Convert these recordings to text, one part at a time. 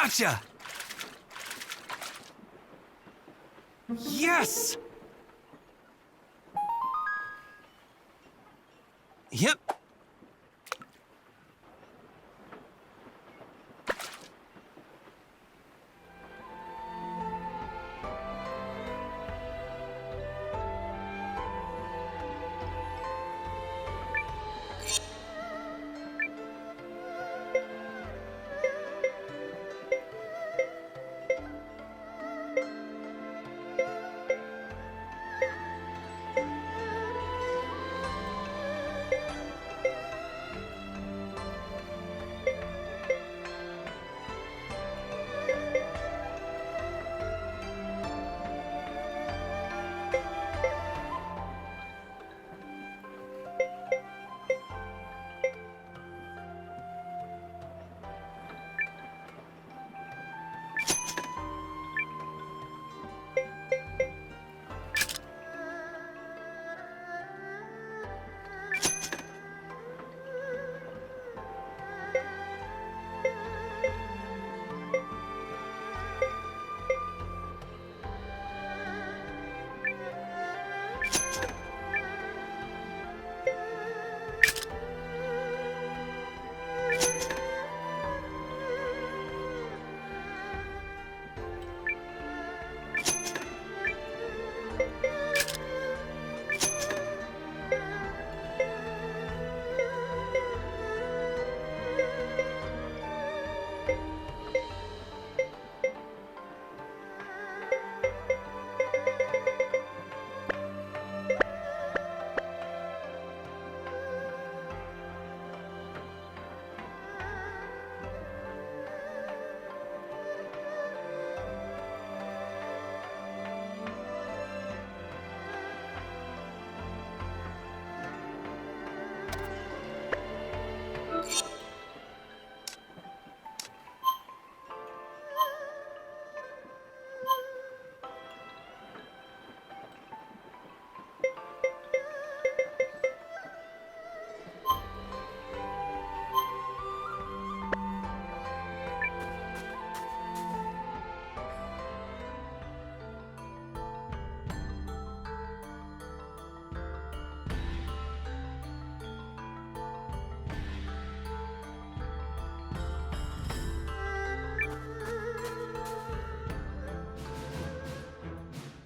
Gotcha! Yes! Yep.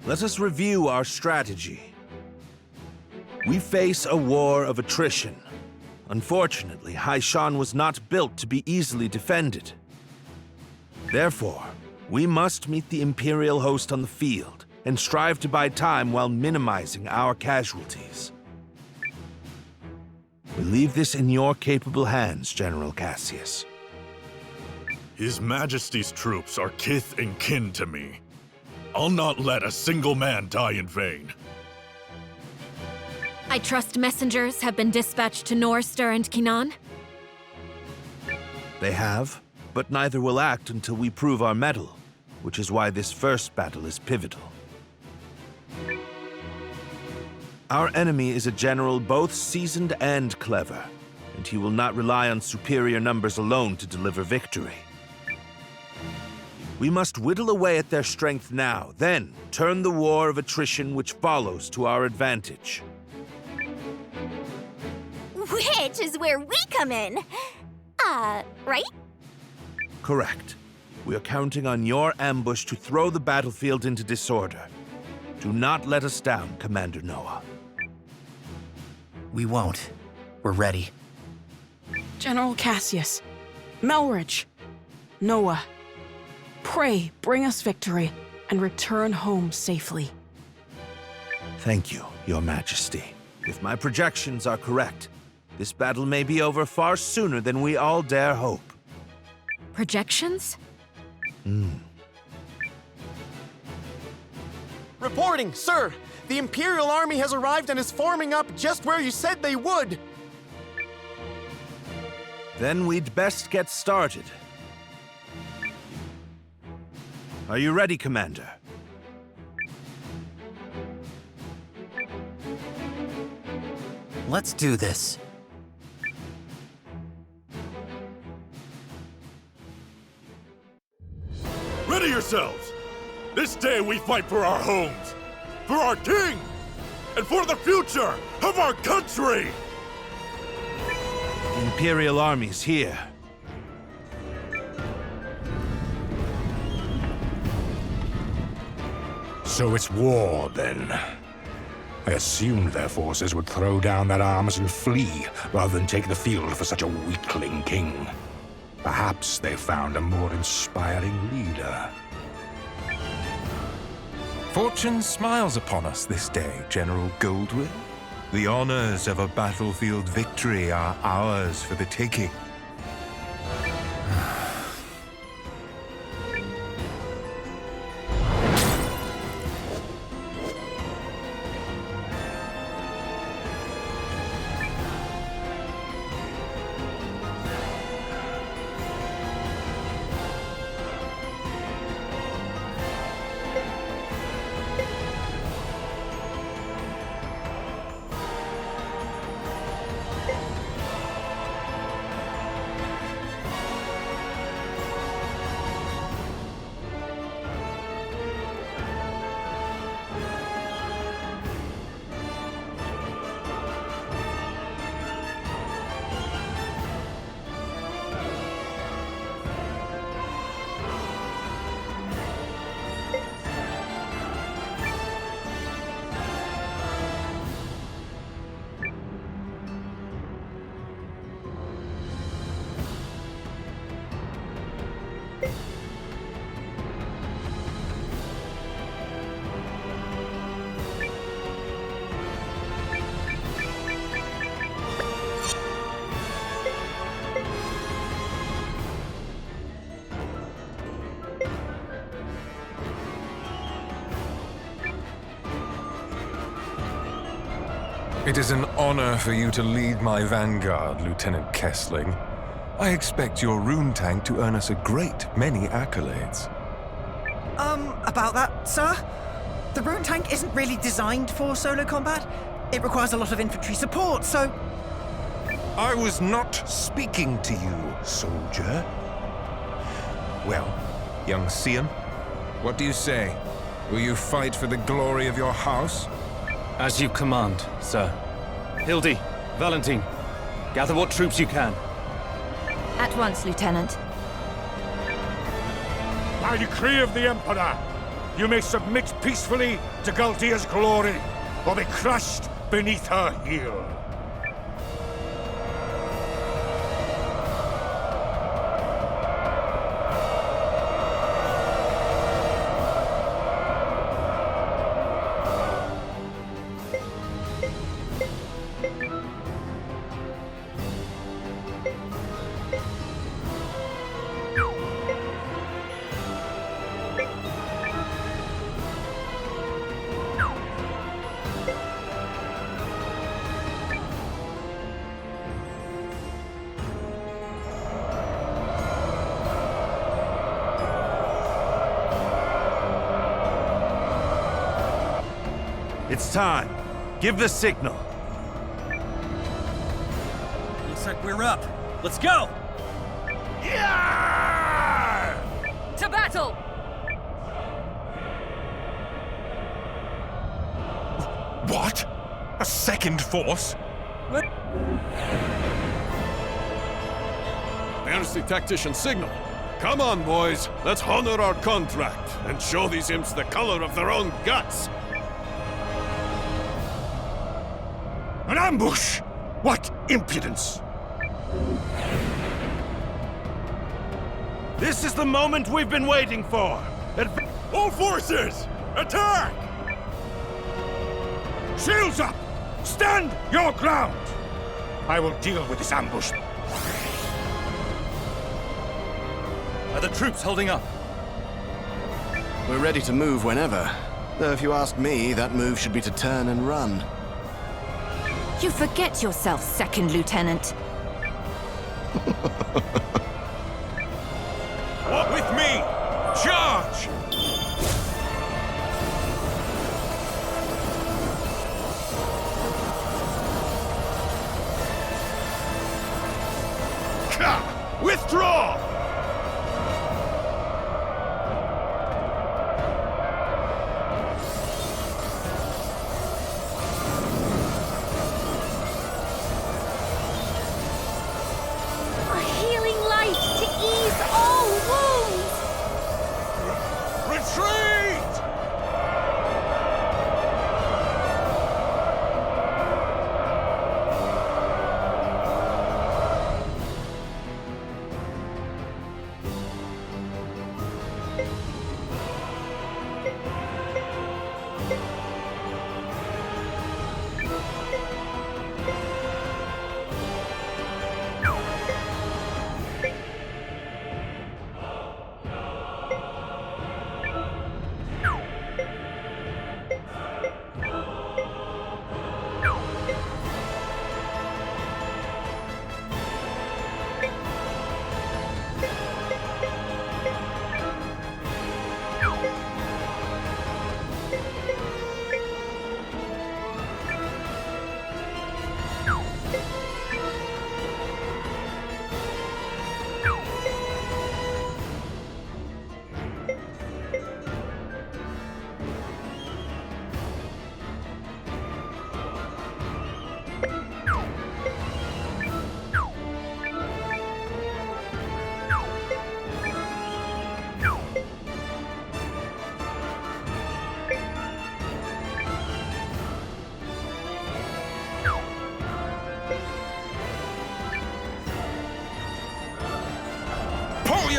Let us review our strategy. We face a war of attrition. Unfortunately, Haishan was not built to be easily defended. Therefore, we must meet the Imperial host on the field and strive to buy time while minimizing our casualties. We leave this in your capable hands, General Cassius. His Majesty's troops are kith and kin to me. I'll not let a single man die in vain. I trust messengers have been dispatched to Norster and Kinan? They have, but neither will act until we prove our mettle, which is why this first battle is pivotal. Our enemy is a general both seasoned and clever, and he will not rely on superior numbers alone to deliver victory. We must whittle away at their strength now, then turn the war of attrition which follows to our advantage. Which is where we come in. Right? Correct. We are counting on your ambush to throw the battlefield into disorder. Do not let us down, Commander Noah. We won't. We're ready. General Cassius, Melridge, Noah, pray bring us victory and return home safely. Thank you, Your Majesty. If my projections are correct, this battle may be over far sooner than we all dare hope. Projections? Reporting, sir! The Imperial Army has arrived and is forming up just where you said they would! Then we'd best get started. Are you ready, Commander? Let's do this. ourselves! This day we fight for our homes, for our king, and for the future of our country! The Imperial army's here. So it's war, then. I assumed their forces would throw down their arms and flee, rather than take the field for such a weakling king. Perhaps they found a more inspiring leader. Fortune smiles upon us this day, General Goldwyn. The honors of a battlefield victory are ours for the taking. It is an honor for you to lead my vanguard, Lieutenant Kessling. I expect your rune tank to earn us a great many accolades. About that, sir? The rune tank isn't really designed for solo combat. It requires a lot of infantry support, so... I was not speaking to you, soldier. Well, young Seon, what do you say? Will you fight for the glory of your house? As you command, sir. Hildy, Valentine, gather what troops you can. At once, Lieutenant. By decree of the Emperor, you may submit peacefully to Galdia's glory, or be crushed beneath her heel. It's time. Give the signal. Looks like we're up. Let's go! Yeah! To battle! What? A second force? There's the tactician signal. Come on, boys. Let's honor our contract and show these imps the color of their own guts. An ambush! What impudence! This is the moment we've been waiting for. All forces, attack! Shields up! Stand your ground! I will deal with this ambush. Are the troops holding up? We're ready to move whenever. Though if you ask me, that move should be to turn and run. You forget yourself, Second Lieutenant. What with me? Charge! Withdraw!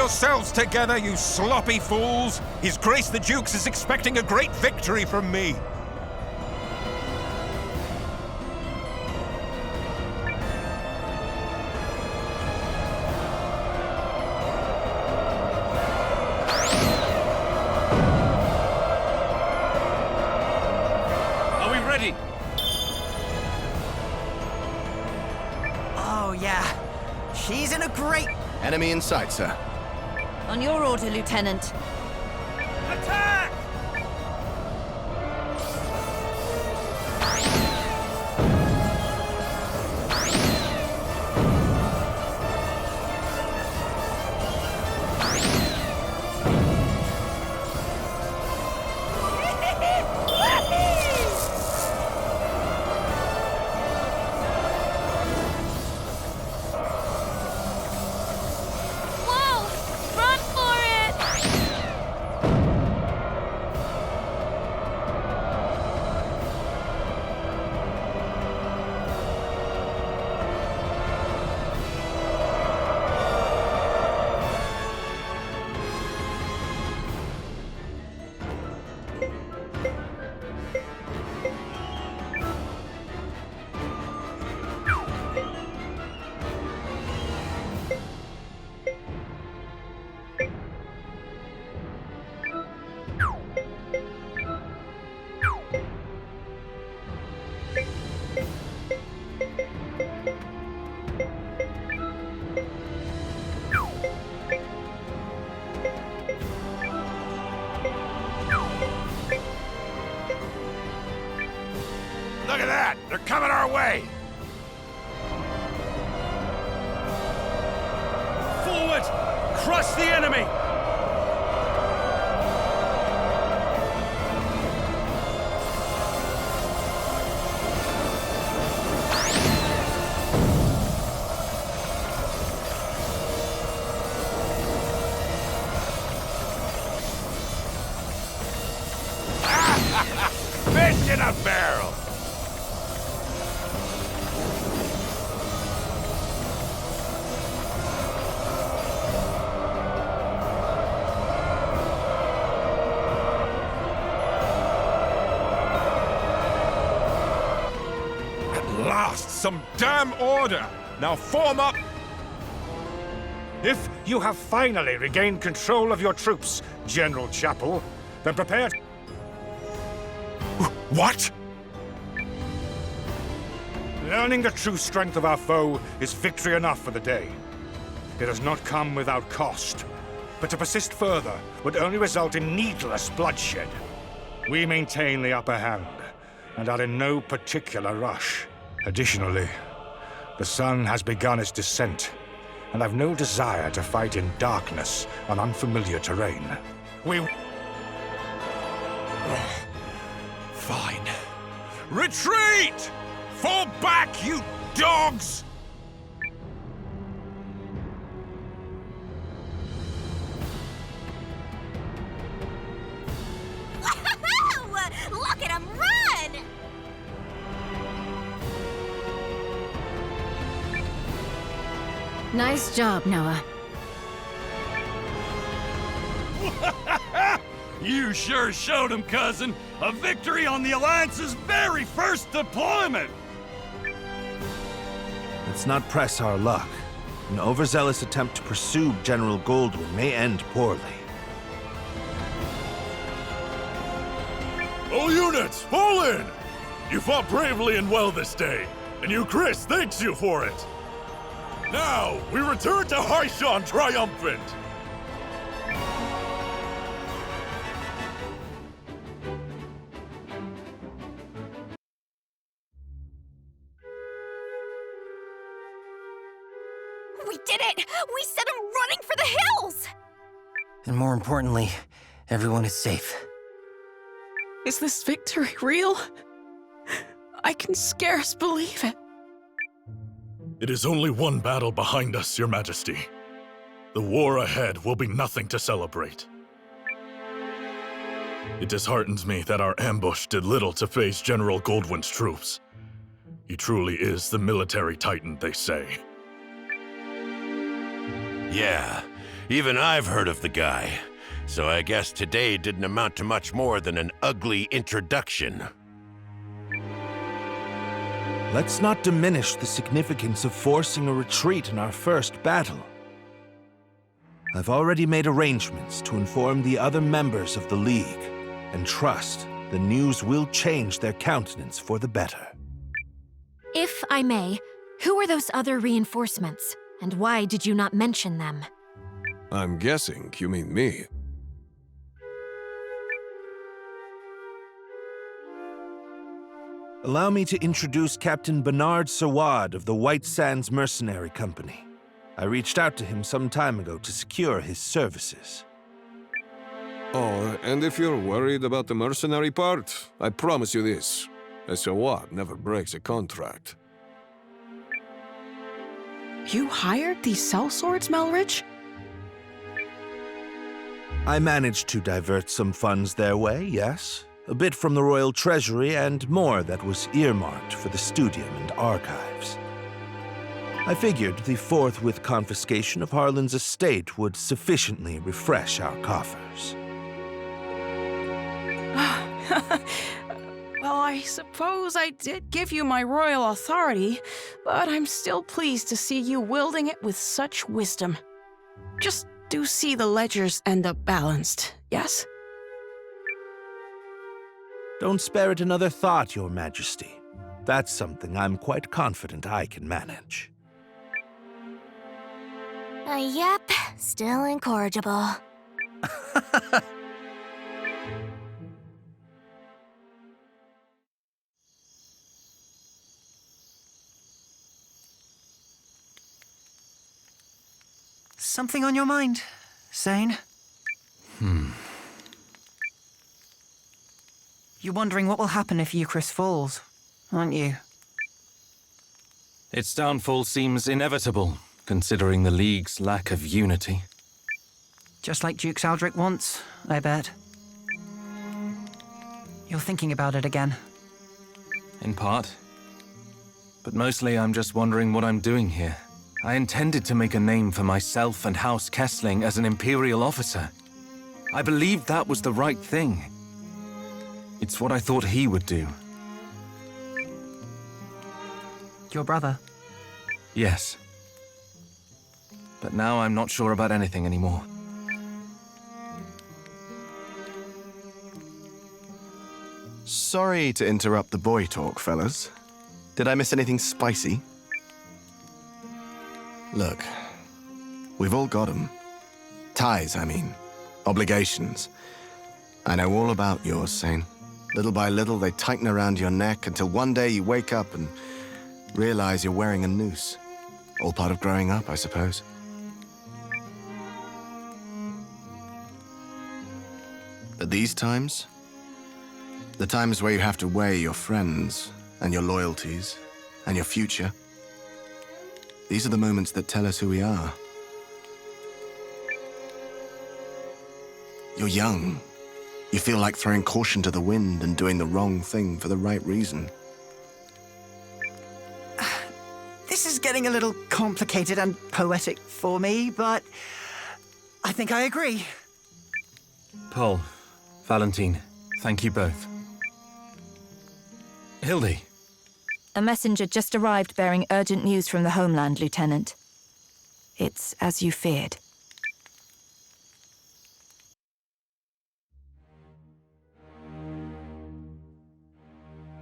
yourselves together, you sloppy fools! His Grace the Dukes is expecting a great victory from me! Are we ready? Oh, yeah. She's in a great... Enemy in sight, sir. On your order, Lieutenant. Attack! Whoa! Run for it! Look at that! They're coming our way! Forward! Crush the enemy! Fish in a barrel! At last, some damn order! Now form up! If you have finally regained control of your troops, General Chapel, then prepare... What? Learning the true strength of our foe is victory enough for the day. It has not come without cost, but to persist further would only result in needless bloodshed. We maintain the upper hand, and are in no particular rush. Additionally, the sun has begun its descent, and I've no desire to fight in darkness on unfamiliar terrain. We... Fine. Retreat! Fall back, you dogs! Look at him run! Nice job, Noah. You sure showed him, cousin. A victory on the Alliance's very first deployment! Let's not press our luck. An overzealous attempt to pursue General Goldwyn may end poorly. All units, fall in! You fought bravely and well this day, and you, Chris, thanks you for it. Now, we return to Haishan triumphant! We did it! We set him running for the hills! And more importantly, everyone is safe. Is this victory real? I can scarce believe it. It is only one battle behind us, Your Majesty. The war ahead will be nothing to celebrate. It disheartens me that our ambush did little to phase General Goldwyn's troops. He truly is the military titan they say. Yeah, Even I've heard of the guy. So I guess today didn't amount to much more than an ugly introduction. Let's not diminish the significance of forcing a retreat in our first battle. I've already made arrangements to inform the other members of the League, and trust the news will change their countenance for the better. If I may, who are those other reinforcements, and why did you not mention them? I'm guessing you mean me. Allow me to introduce Captain Bernard Sawad of the White Sands Mercenary Company. I reached out to him some time ago to secure his services. Oh, and if you're worried about the mercenary part, I promise you this. A Sawad never breaks a contract. You hired these sellswords, Melridge? I managed to divert some funds their way, yes. A bit from the royal treasury and more that was earmarked for the studium and archives. I figured the forthwith confiscation of Harlan's estate would sufficiently refresh our coffers. Well, I suppose I did give you my royal authority, but I'm still pleased to see you wielding it with such wisdom. Just do see the ledgers end up balanced, yes? Don't spare it another thought, Your Majesty. That's something I'm quite confident I can manage. Yep, still incorrigible. Something on your mind, Zane? You're wondering what will happen if Eucharist falls, aren't you? Its downfall seems inevitable, considering the League's lack of unity. Just like Duke Saldric wants, I bet. You're thinking about it again. In part. But mostly I'm just wondering what I'm doing here. I intended to make a name for myself and House Kessling as an Imperial officer. I believed that was the right thing. It's what I thought he would do. Your brother? Yes. But now I'm not sure about anything anymore. Sorry to interrupt the boy talk, fellas. Did I miss anything spicy? Look, we've all got 'em. Ties, I mean. Obligations. I know all about yours, Zane. Little by little, they tighten around your neck until one day you wake up and realize you're wearing a noose. All part of growing up, I suppose. But these times, the times where you have to weigh your friends and your loyalties and your future, these are the moments that tell us who we are. You're young. You feel like throwing caution to the wind and doing the wrong thing for the right reason. This is getting a little complicated and poetic for me, but I think I agree. Paul, Valentine, thank you both. Hildy. A messenger just arrived bearing urgent news from the homeland, Lieutenant. It's as you feared.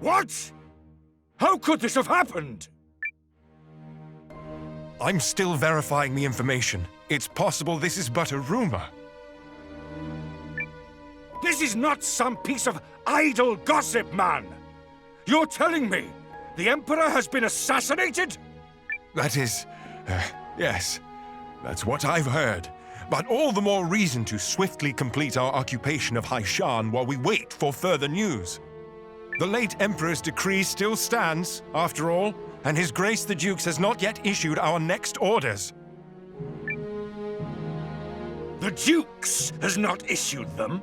What? How could this have happened? I'm still verifying the information. It's possible this is but a rumor. This is not some piece of idle gossip, man! You're telling me the Emperor has been assassinated? That is... yes. That's what I've heard. But all the more reason to swiftly complete our occupation of Haishan while we wait for further news. The late Emperor's decree still stands, after all, and His Grace the Dukes has not yet issued our next orders. The Dukes has not issued them?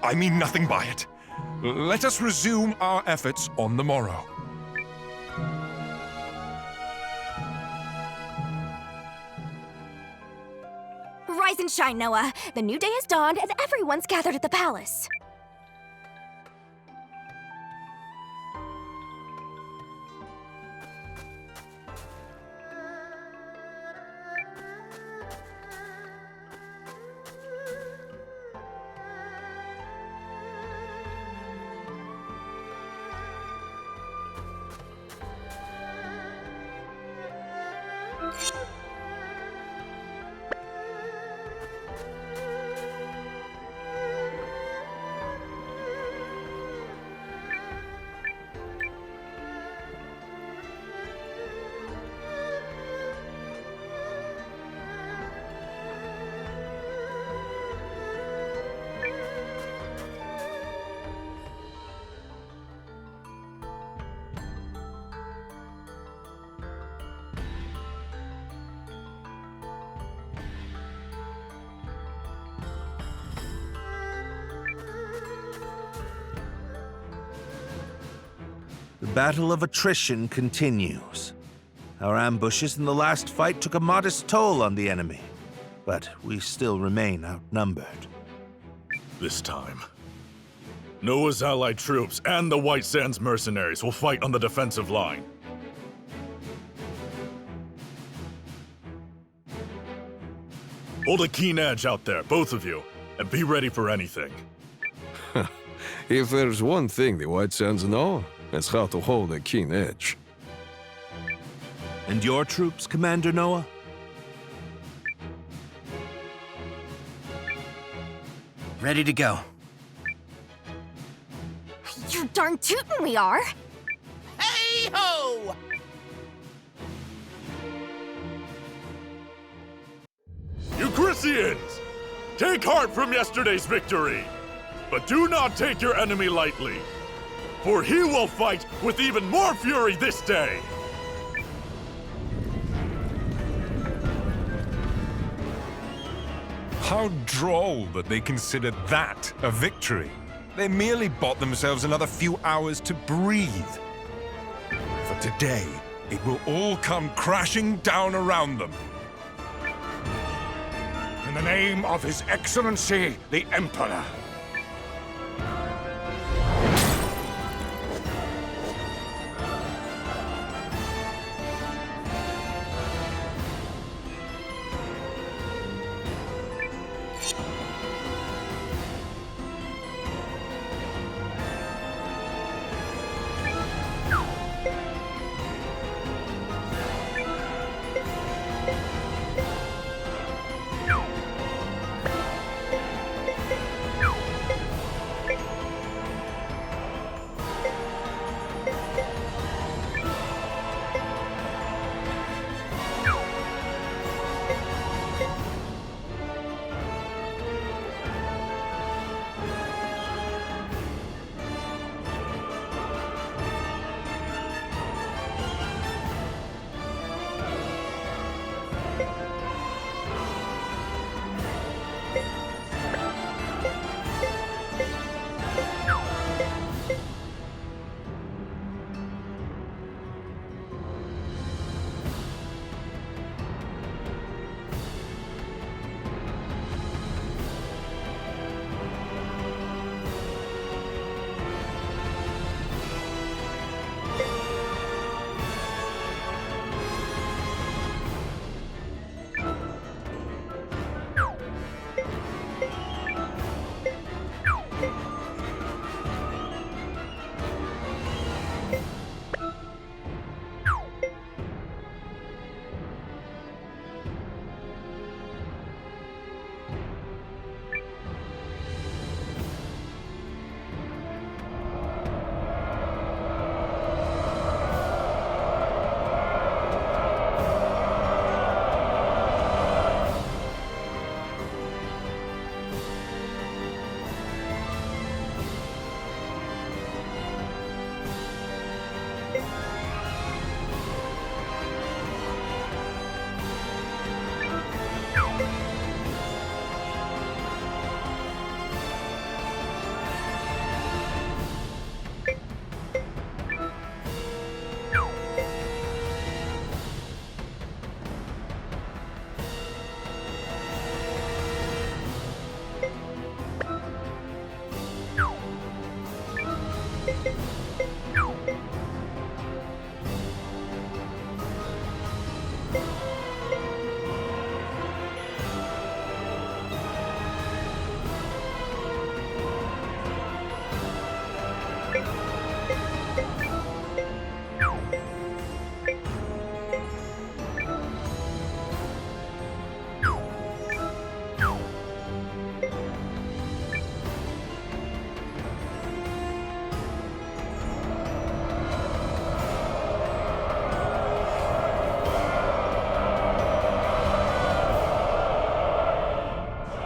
I mean nothing by it. Let us resume our efforts on the morrow. Rise and shine, Noah. The new day has dawned and everyone's gathered at the palace. The battle of attrition continues. Our ambushes in the last fight took a modest toll on the enemy, but we still remain outnumbered. This time, Noah's allied troops and the White Sands mercenaries will fight on the defensive line. Hold a keen edge out there, both of you, and be ready for anything. If there's one thing the White Sands know, it's how to hold a keen edge. And your troops, Commander Noah? Ready to go. You're darn tootin' we are. Hey-ho! Euchrysians! Take heart from yesterday's victory, but do not take your enemy lightly, for he will fight with even more fury this day! How droll that they considered that a victory. They merely bought themselves another few hours to breathe. For today, it will all come crashing down around them. In the name of His Excellency, the Emperor.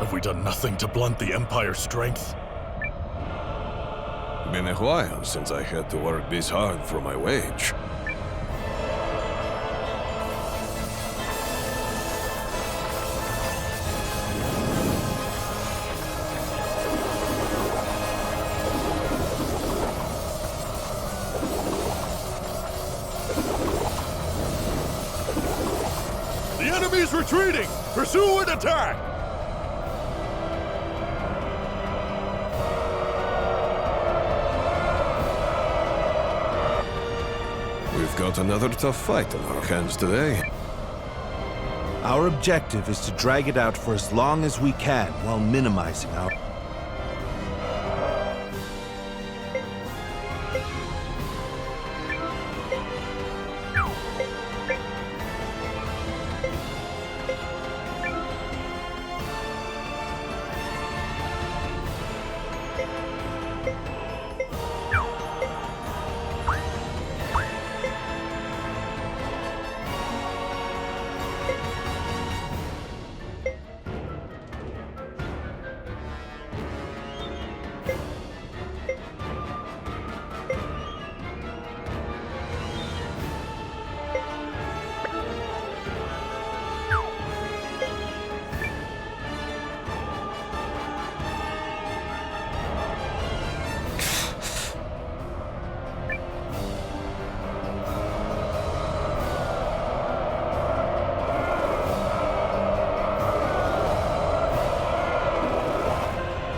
Have we done nothing to blunt the Empire's strength? Been a while since I had to work this hard for my wage. The enemy's retreating! Pursue and attack! We've got another tough fight on our hands today. Our objective is to drag it out for as long as we can while minimizing our...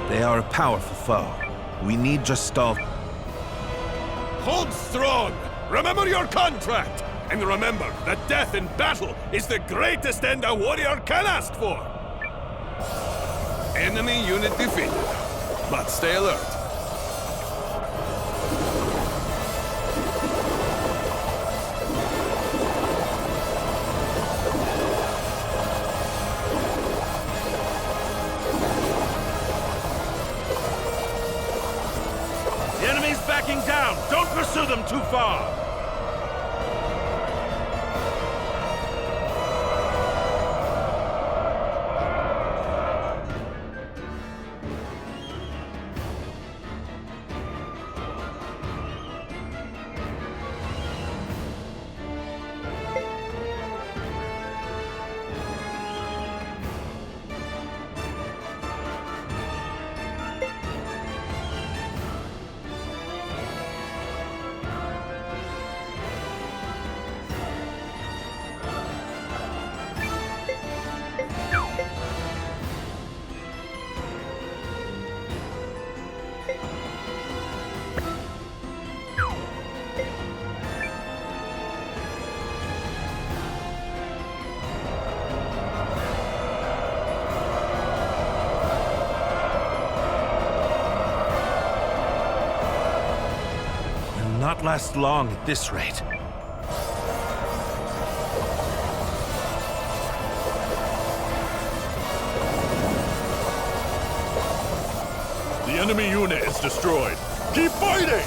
They are a powerful foe. We need just stall... Hold strong! Remember your contract! And remember that death in battle is the greatest end a warrior can ask for! Enemy unit defeated. But stay alert. The enemy's backing down! Don't pursue them too far! Not last long at this rate. The enemy unit is destroyed. Keep fighting!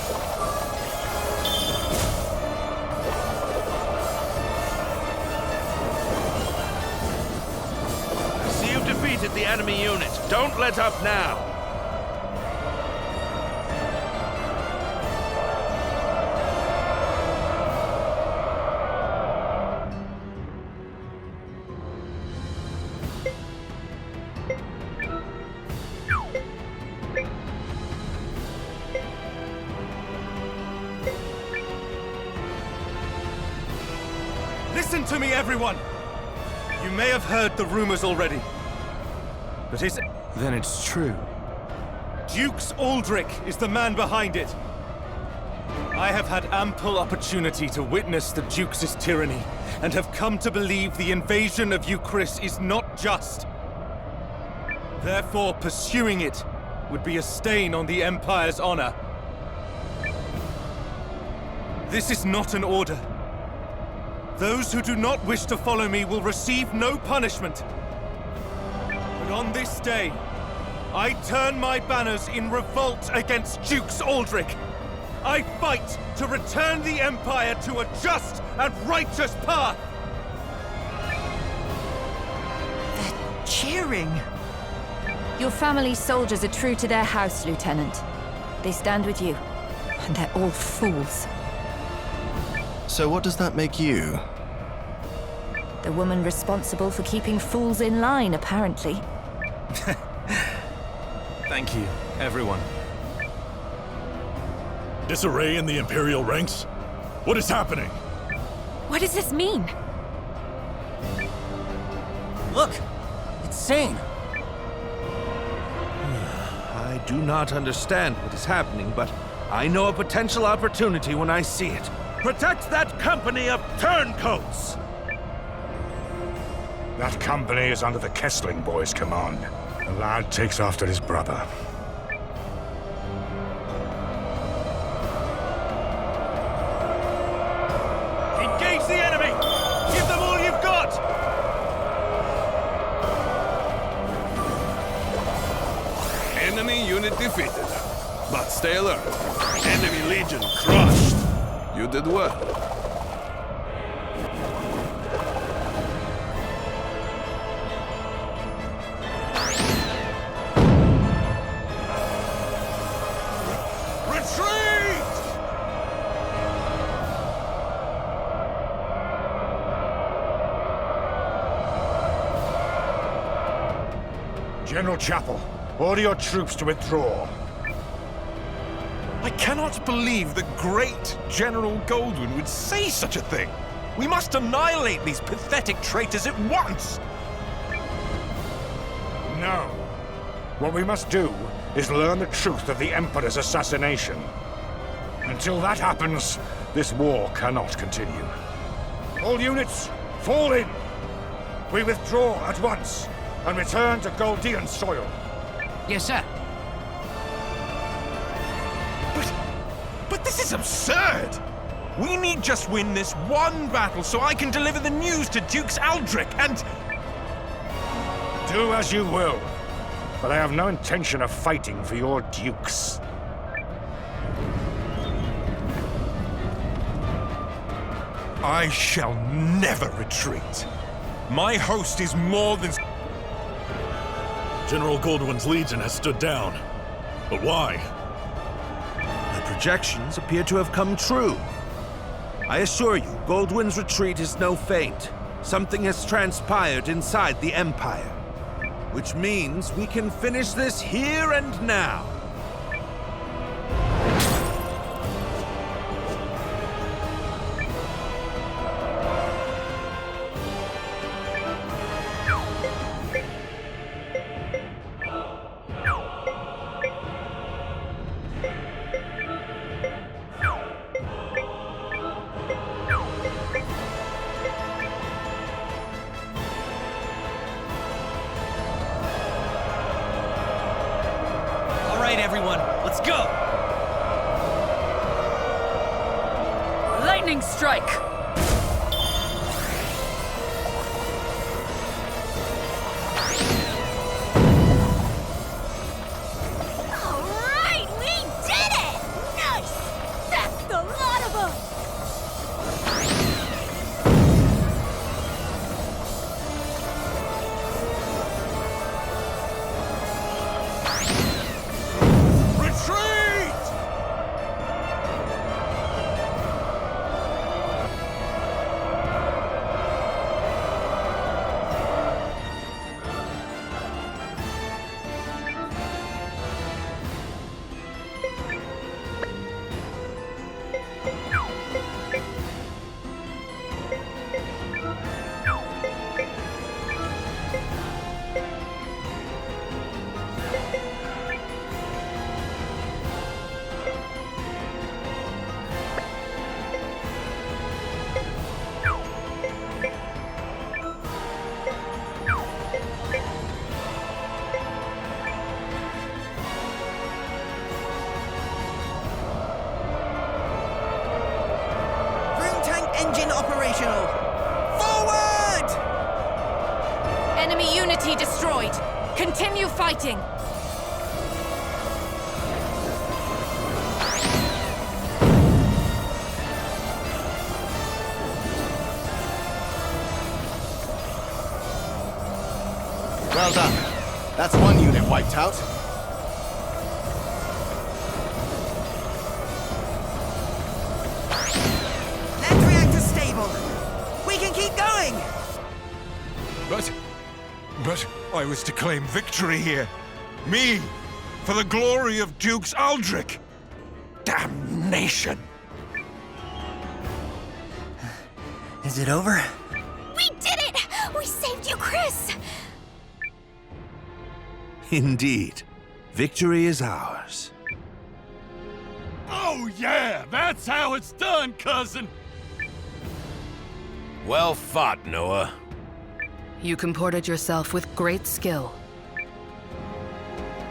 I see you've defeated the enemy unit. Don't let up now. Listen to me, everyone! You may have heard the rumors already. But is it... Then it's true. Dukes Aldrich is the man behind it. I have had ample opportunity to witness the Duke's tyranny, and have come to believe the invasion of Euchris is not just. Therefore, pursuing it would be a stain on the Empire's honor. This is not an order. Those who do not wish to follow me will receive no punishment. But on this day, I turn my banners in revolt against Dukes Aldrich. I fight to return the Empire to a just and righteous path! They're cheering. Your family's soldiers are true to their house, Lieutenant. They stand with you, and they're all fools. So what does that make you? The woman responsible for keeping fools in line, apparently. Thank you, everyone. Disarray in the Imperial ranks? What is happening? What does this mean? Look! It's Seine! I do not understand what is happening, but I know a potential opportunity when I see it. Protect that company of turncoats! That company is under the Kessling boys' command. The lad takes after his brother. Engage the enemy! Give them all you've got! Enemy unit defeated. But stay alert. Enemy legion crushed. You did well. General Chapel, order your troops to withdraw. I cannot believe the great General Goldwyn would say such a thing. We must annihilate these pathetic traitors at once! No. What we must do is learn the truth of the Emperor's assassination. Until that happens, this war cannot continue. All units, fall in! We withdraw at once and return to Goldean soil. Yes, sir. But this is absurd! We need just win this one battle so I can deliver the news to Dukes Aldrich and... Do as you will, but I have no intention of fighting for your dukes. I shall never retreat. My host is more than... General Goldwyn's legion has stood down. But why? The projections appear to have come true. I assure you, Goldwyn's retreat is no feint. Something has transpired inside the Empire. Which means we can finish this here and now. Everyone, let's go! Lightning strike! Alright, we did it! Nice! That's the lot of them! engine operational. Forward! Enemy unity destroyed. Continue fighting. Well done. That's one unit wiped out. Land reactor stable. We can keep going. But I was to claim victory here. Me, for the glory of Dukes Aldrich. Damnation! Is it over? We did it! We saved you, Chris! Indeed. Victory is ours. Oh yeah, that's how it's done, cousin! Well fought, Noah. You comported yourself with great skill.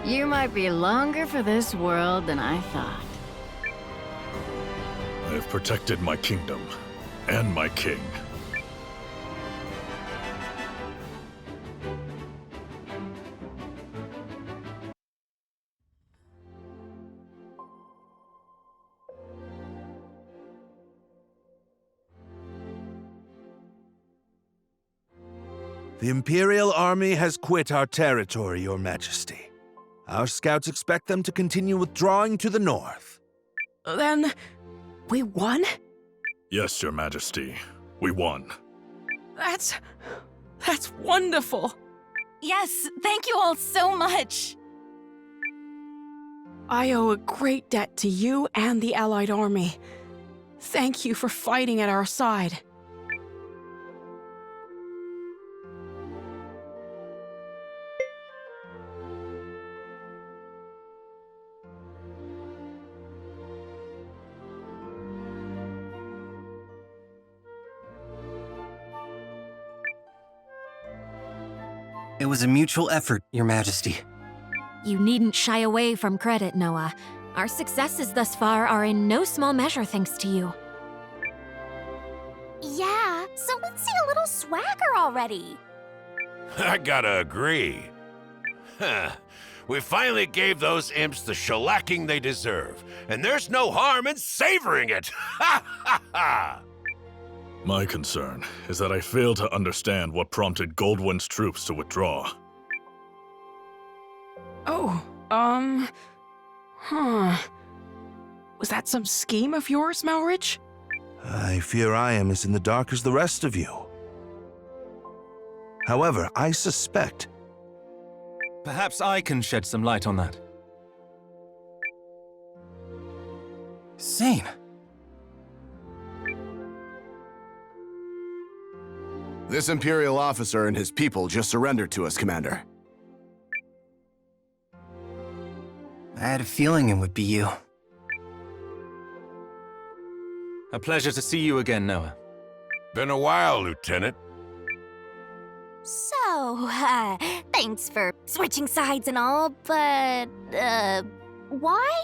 You might be longer for this world than I thought. I have protected my kingdom, and my king. The Imperial Army has quit our territory, Your Majesty. Our scouts expect them to continue withdrawing to the north. Then, we won? Yes, Your Majesty. We won. That's wonderful. Yes, thank you all so much. I owe a great debt to you and the Allied army. Thank you for fighting at our side. It was a mutual effort, Your Majesty. You needn't shy away from credit, Noah. Our successes thus far are in no small measure thanks to you. Yeah, so let's see a little swagger already. I gotta agree. Huh. We finally gave those imps the shellacking they deserve, and there's no harm in savoring it! Ha ha ha! My concern is that I fail to understand what prompted Goldwyn's troops to withdraw. Oh, Was that some scheme of yours, Malrich? I fear I am as in the dark as the rest of you. However, I suspect... Perhaps I can shed some light on that. Sane. This Imperial officer and his people just surrendered to us, Commander. I had a feeling it would be you. A pleasure to see you again, Noah. Been a while, Lieutenant. So, thanks for switching sides and all, but, why?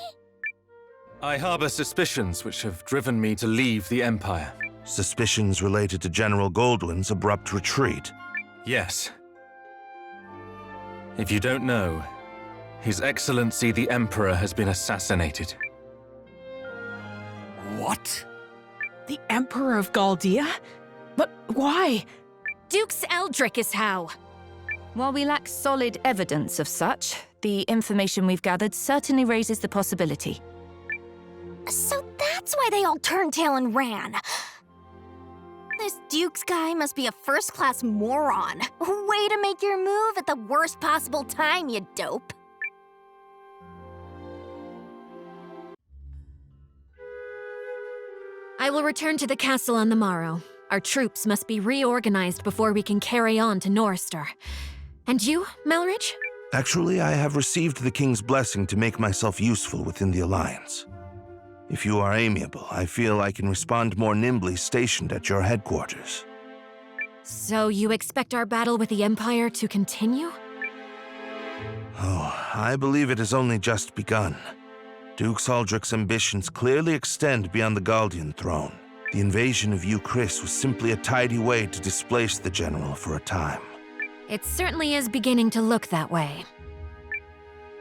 I harbor suspicions which have driven me to leave the Empire. Suspicions related to General Goldwyn's abrupt retreat. Yes. If you don't know, His Excellency the Emperor has been assassinated. What? The Emperor of Galdea? But why? Dukes Aldrich is how. While we lack solid evidence of such, the information we've gathered certainly raises the possibility. So that's why they all turned tail and ran. This Dukes guy must be a first-class moron. Way to make your move at the worst possible time, you dope. I will return to the castle on the morrow. Our troops must be reorganized before we can carry on to Norrister. And you, Malrich? Actually, I have received the King's blessing to make myself useful within the Alliance. If you are amiable, I feel I can respond more nimbly stationed at your headquarters. So you expect our battle with the Empire to continue? Oh, I believe it has only just begun. Duke Aldrich's ambitions clearly extend beyond the Galdian throne. The invasion of Chris was simply a tidy way to displace the general for a time. It certainly is beginning to look that way.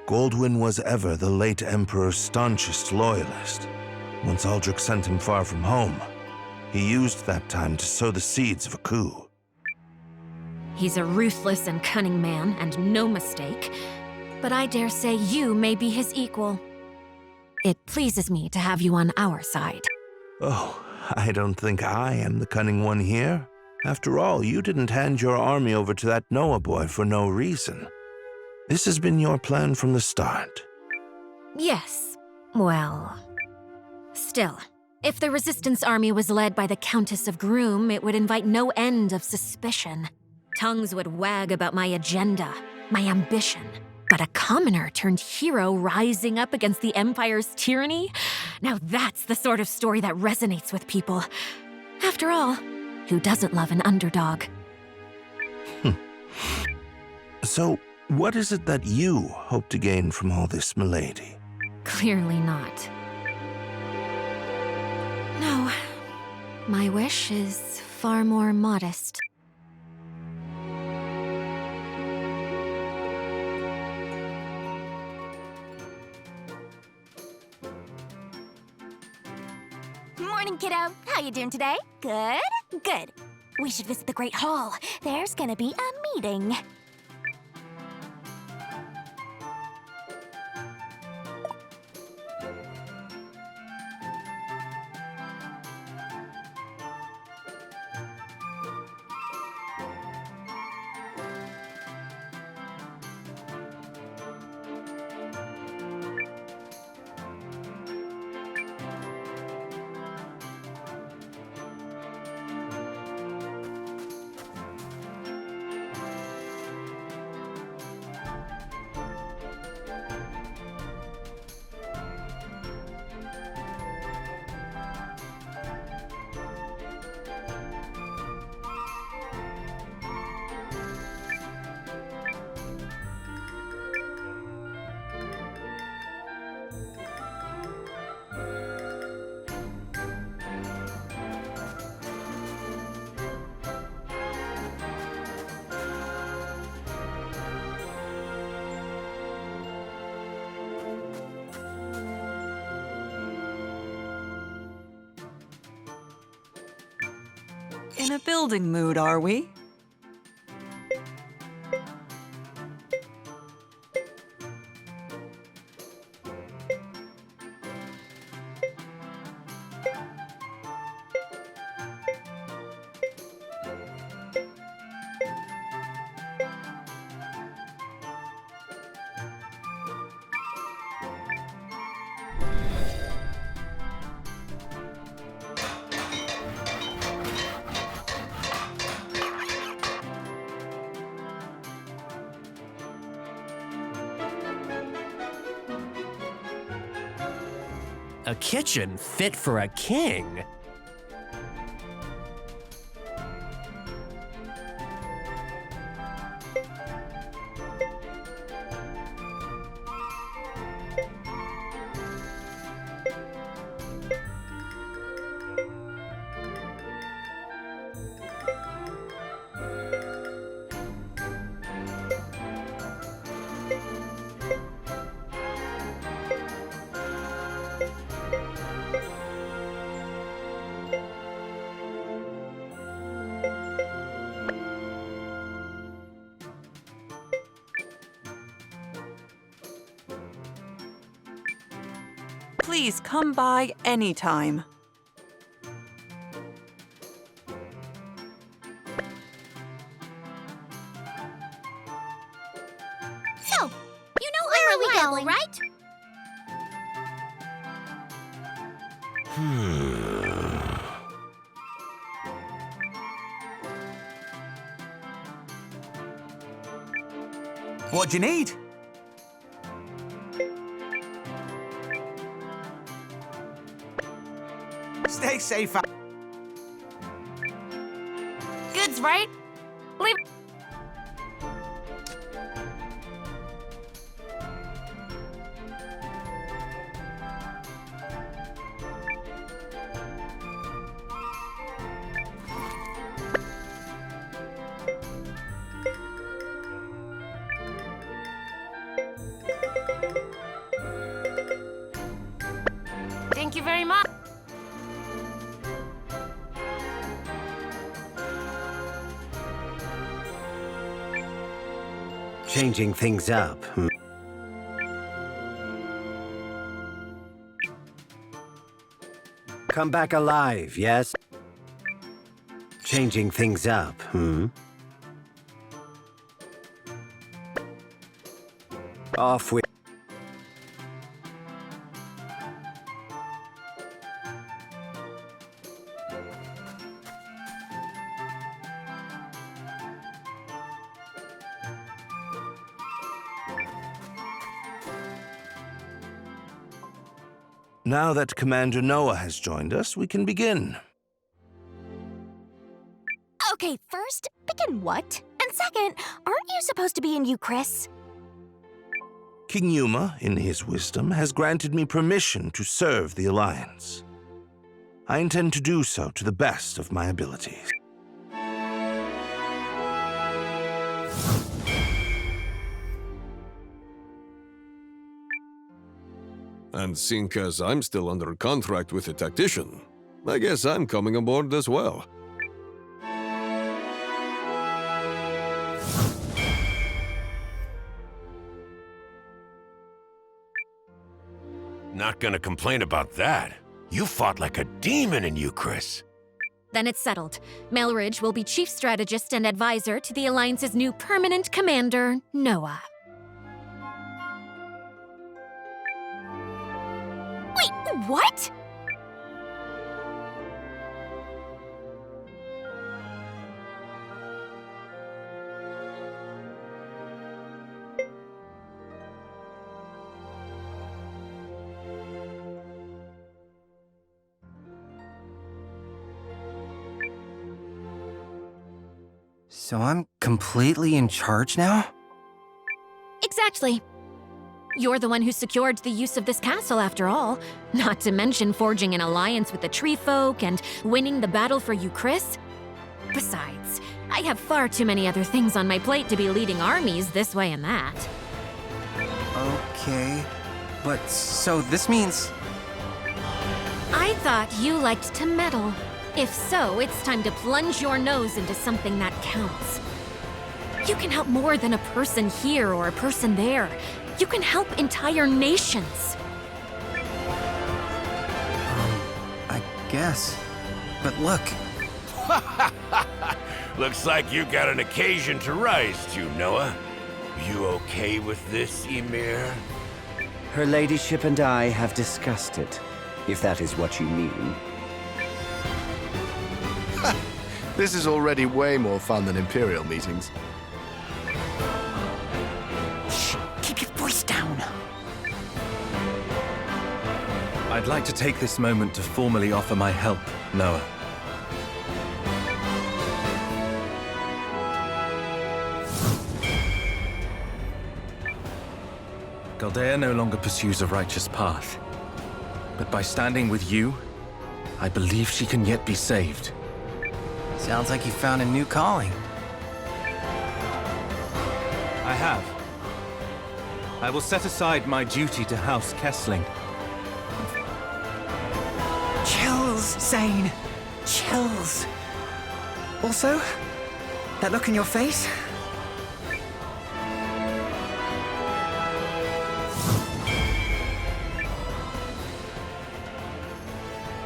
Goldwyn was ever the late Emperor's staunchest loyalist. Once Aldrich sent him far from home, he used that time to sow the seeds of a coup. He's a ruthless and cunning man, and no mistake. But I dare say you may be his equal. It pleases me to have you on our side. Oh, I don't think I am the cunning one here. After all, you didn't hand your army over to that Noah boy for no reason. This has been your plan from the start. Yes. Well... Still, if the Resistance army was led by the Countess of Groom, it would invite no end of suspicion. Tongues would wag about my agenda, my ambition. But a commoner turned hero rising up against the Empire's tyranny? Now that's the sort of story that resonates with people. After all, who doesn't love an underdog? So, what is it that you hope to gain from all this, milady? Clearly not. No. My wish is far more modest. Morning, kiddo. How you doing today? Good? Good. We should visit the Great Hall. There's gonna be a meeting. In a building mood, are we? A kitchen fit for a king? Please come by anytime. So, you know I'm reliable, right? What do you need? Stay safe. Goods, right? Leave. very much. Changing things up. Come back alive, yes? Changing things up, Off with... Now that Commander Noah has joined us, we can begin. Okay, first, begin what? And second, aren't you supposed to be in Euchris? King Yuma, in his wisdom, has granted me permission to serve the Alliance. I intend to do so to the best of my abilities. And seeing as I'm still under contract with a tactician, I guess I'm coming aboard as well. Not gonna complain about that. You fought like a demon in Euchris. Then it's settled. Melridge will be chief strategist and advisor to the Alliance's new permanent commander, Noah. Wait, what? So I'm completely in charge now? Exactly. You're the one who secured the use of this castle, after all. Not to mention forging an alliance with the tree folk and winning the battle for Euchris. Besides, I have far too many other things on my plate to be leading armies this way and that. Okay, but so this means... I thought you liked to meddle. If so, it's time to plunge your nose into something that counts. You can help more than a person here or a person there. You can help entire nations. I guess. But look. Looks like you got an occasion to rise to, Noah. You okay with this, Ymir? Her ladyship and I have discussed it, if that is what you mean. This is already way more fun than Imperial meetings. Shh! Keep your voice down. I'd like to take this moment to formally offer my help, Noah. Galdea no longer pursues a righteous path. But by standing with you, I believe she can yet be saved. Sounds like you found a new calling. I have. I will set aside my duty to House Kessling. Chills, Zane. Chills. Also, that look in your face?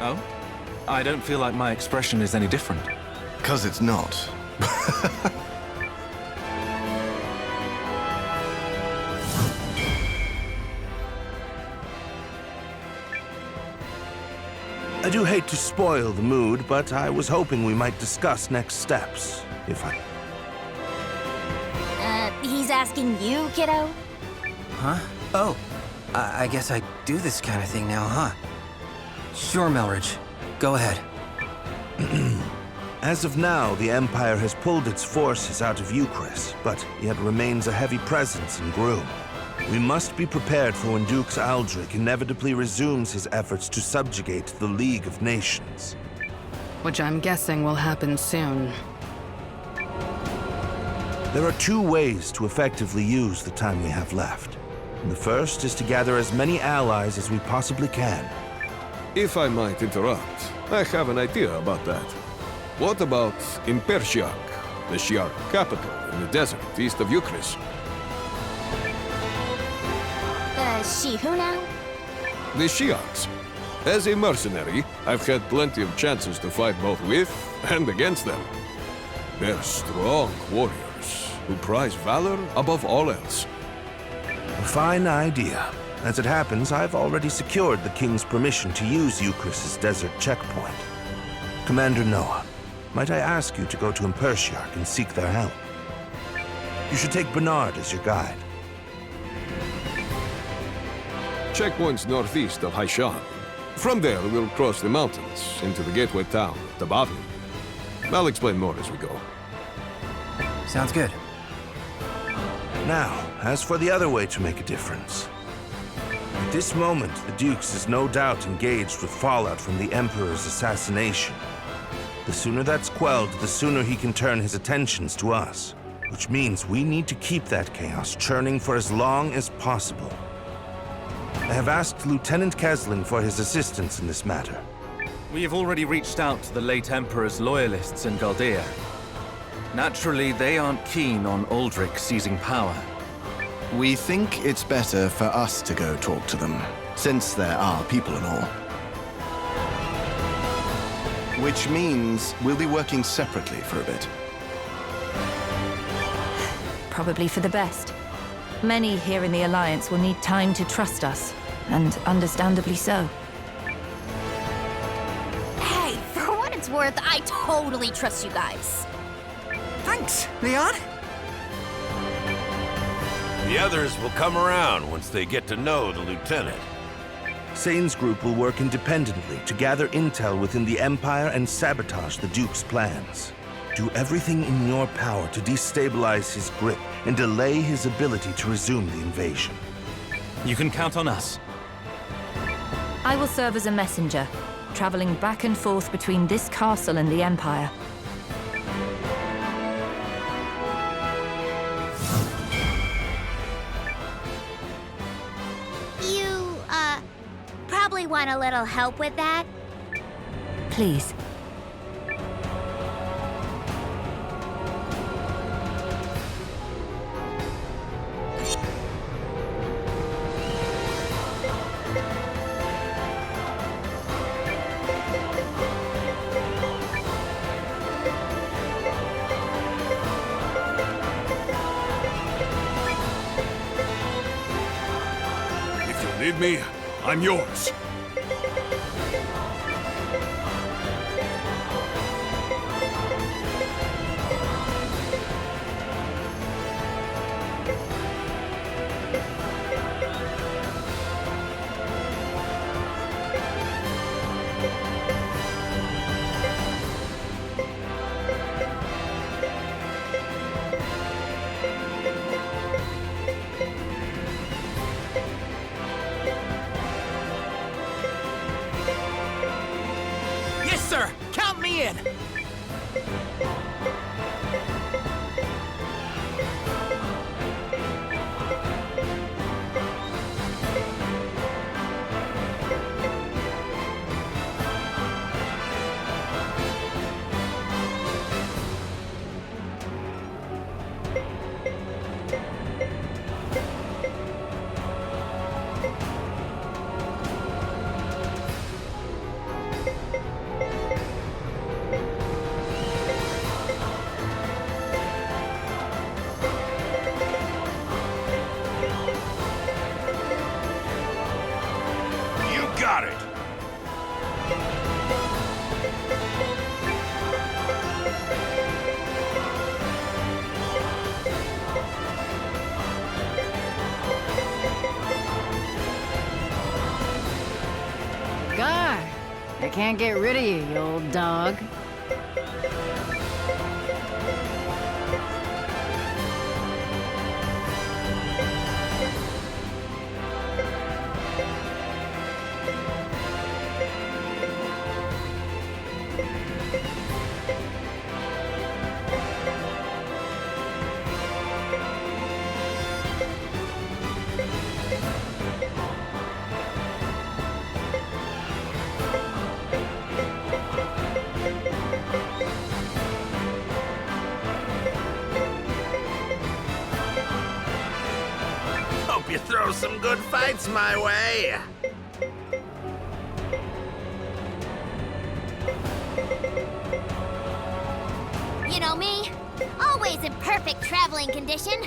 Oh? I don't feel like my expression is any different. 'Cause it's not. I do hate to spoil the mood, but I was hoping we might discuss next steps, if I... He's asking you, kiddo? Huh? Oh, I guess I do this kind of thing now, huh? Sure, Melridge. Go ahead. As of now, the Empire has pulled its forces out of Euchris, but yet remains a heavy presence in Groom. We must be prepared for when Dux Aldrich inevitably resumes his efforts to subjugate the League of Nations. Which I'm guessing will happen soon. There are two ways to effectively use the time we have left. The first is to gather as many allies as we possibly can. If I might interrupt, I have an idea about that. What about in Pershiak, the Shi'ar capital in the desert east of Eucris? She who now? The Shi'ars. As a mercenary, I've had plenty of chances to fight both with and against them. They're strong warriors who prize valor above all else. A fine idea. As it happens, I've already secured the King's permission to use Eucris' desert checkpoint. Commander Noah, might I ask you to go to Impertiarch and seek their help? You should take Bernard as your guide. Checkpoint's northeast of Haishan. From there, we'll cross the mountains into the gateway town, Tabavi. I'll explain more as we go. Sounds good. Now, as for the other way to make a difference. At this moment, the Dukes is no doubt engaged with fallout from the Emperor's assassination. The sooner that's quelled, the sooner he can turn his attentions to us. Which means we need to keep that chaos churning for as long as possible. I have asked Lieutenant Kesling for his assistance in this matter. We have already reached out to the late Emperor's loyalists in Galdea. Naturally, they aren't keen on Aldrich seizing power. We think it's better for us to go talk to them, since there are people and all. Which means we'll be working separately for a bit. Probably for the best. Many here in the Alliance will need time to trust us, and understandably so. Hey, for what it's worth, I totally trust you guys. Thanks, Leon. The others will come around once they get to know the lieutenant. Sane's group will work independently to gather intel within the Empire and sabotage the Duke's plans. Do everything in your power to destabilize his grip and delay his ability to resume the invasion. You can count on us. I will serve as a messenger, traveling back and forth between this castle and the Empire. You, probably want a little help with that? Please. Need me? I'm yours. Sir, count me in! Got it! Gar, I can't get rid of you, you old dog. some good fights my way. You know me, always in perfect traveling condition.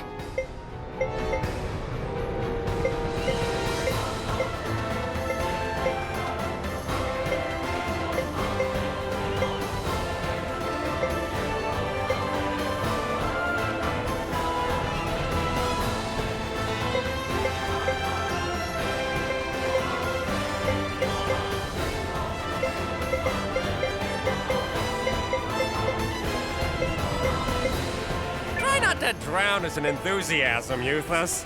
Try not to drown us in enthusiasm, Euthus.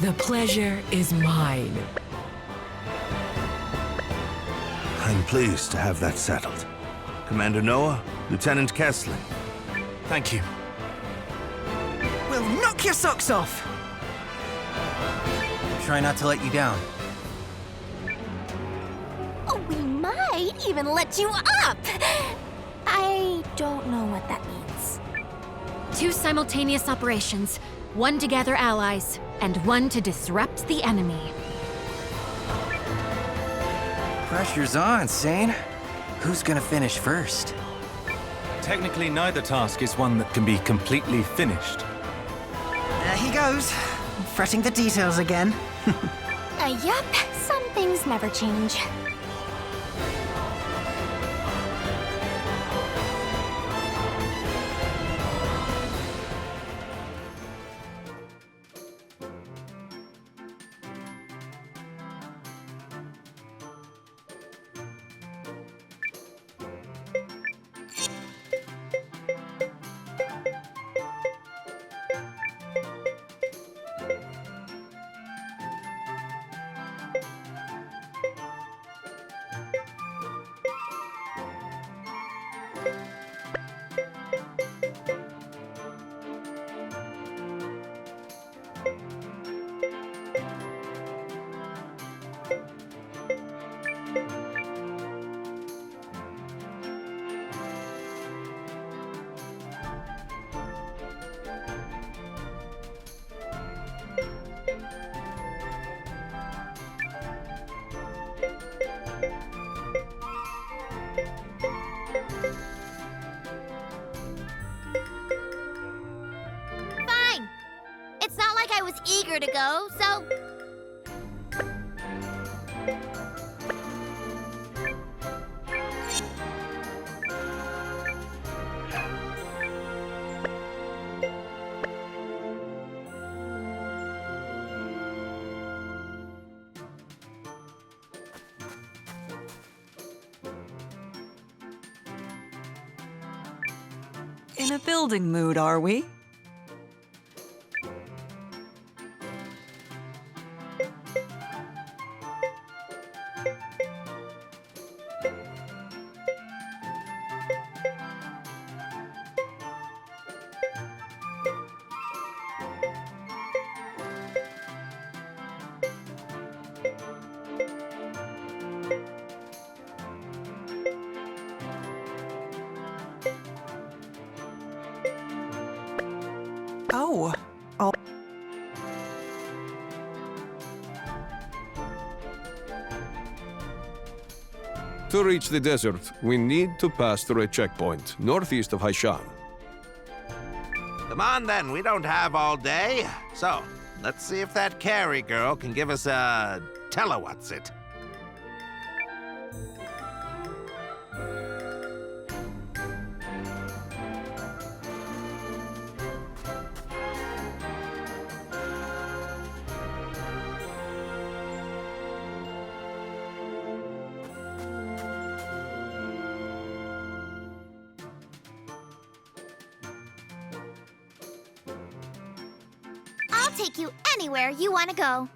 The pleasure is mine. I'm pleased to have that settled. Commander Noah, Lieutenant Kessling. Thank you. We'll knock your socks off! Try not to let you down. Oh, we might even let you up! I don't know what that means. 2 simultaneous operations. 1 to gather allies, and 1 to disrupt the enemy. Pressure's on, Sane. Who's gonna finish first? Technically, neither task is one that can be completely finished. There he goes, fretting the details again. Yup, some things never change. Fine. It's not like I was eager to go, so... In a building mood, are we? Oh, I'll... To reach the desert, we need to pass through a checkpoint northeast of Haishan. Come on then, we don't have all day. So, let's see if that Carrie girl can give us a tell-a-what's-it. I'll take you anywhere you want to go.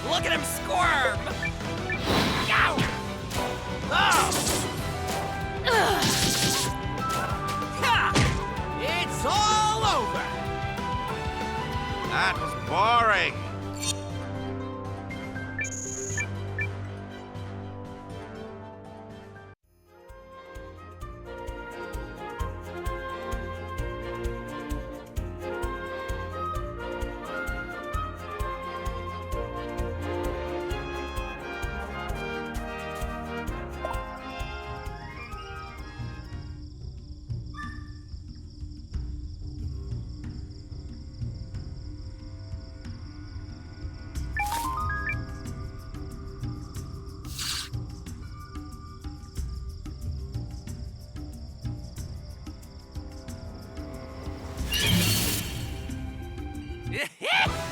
Look at him squirm! Ow! Oh! Ha! It's all over! That was boring.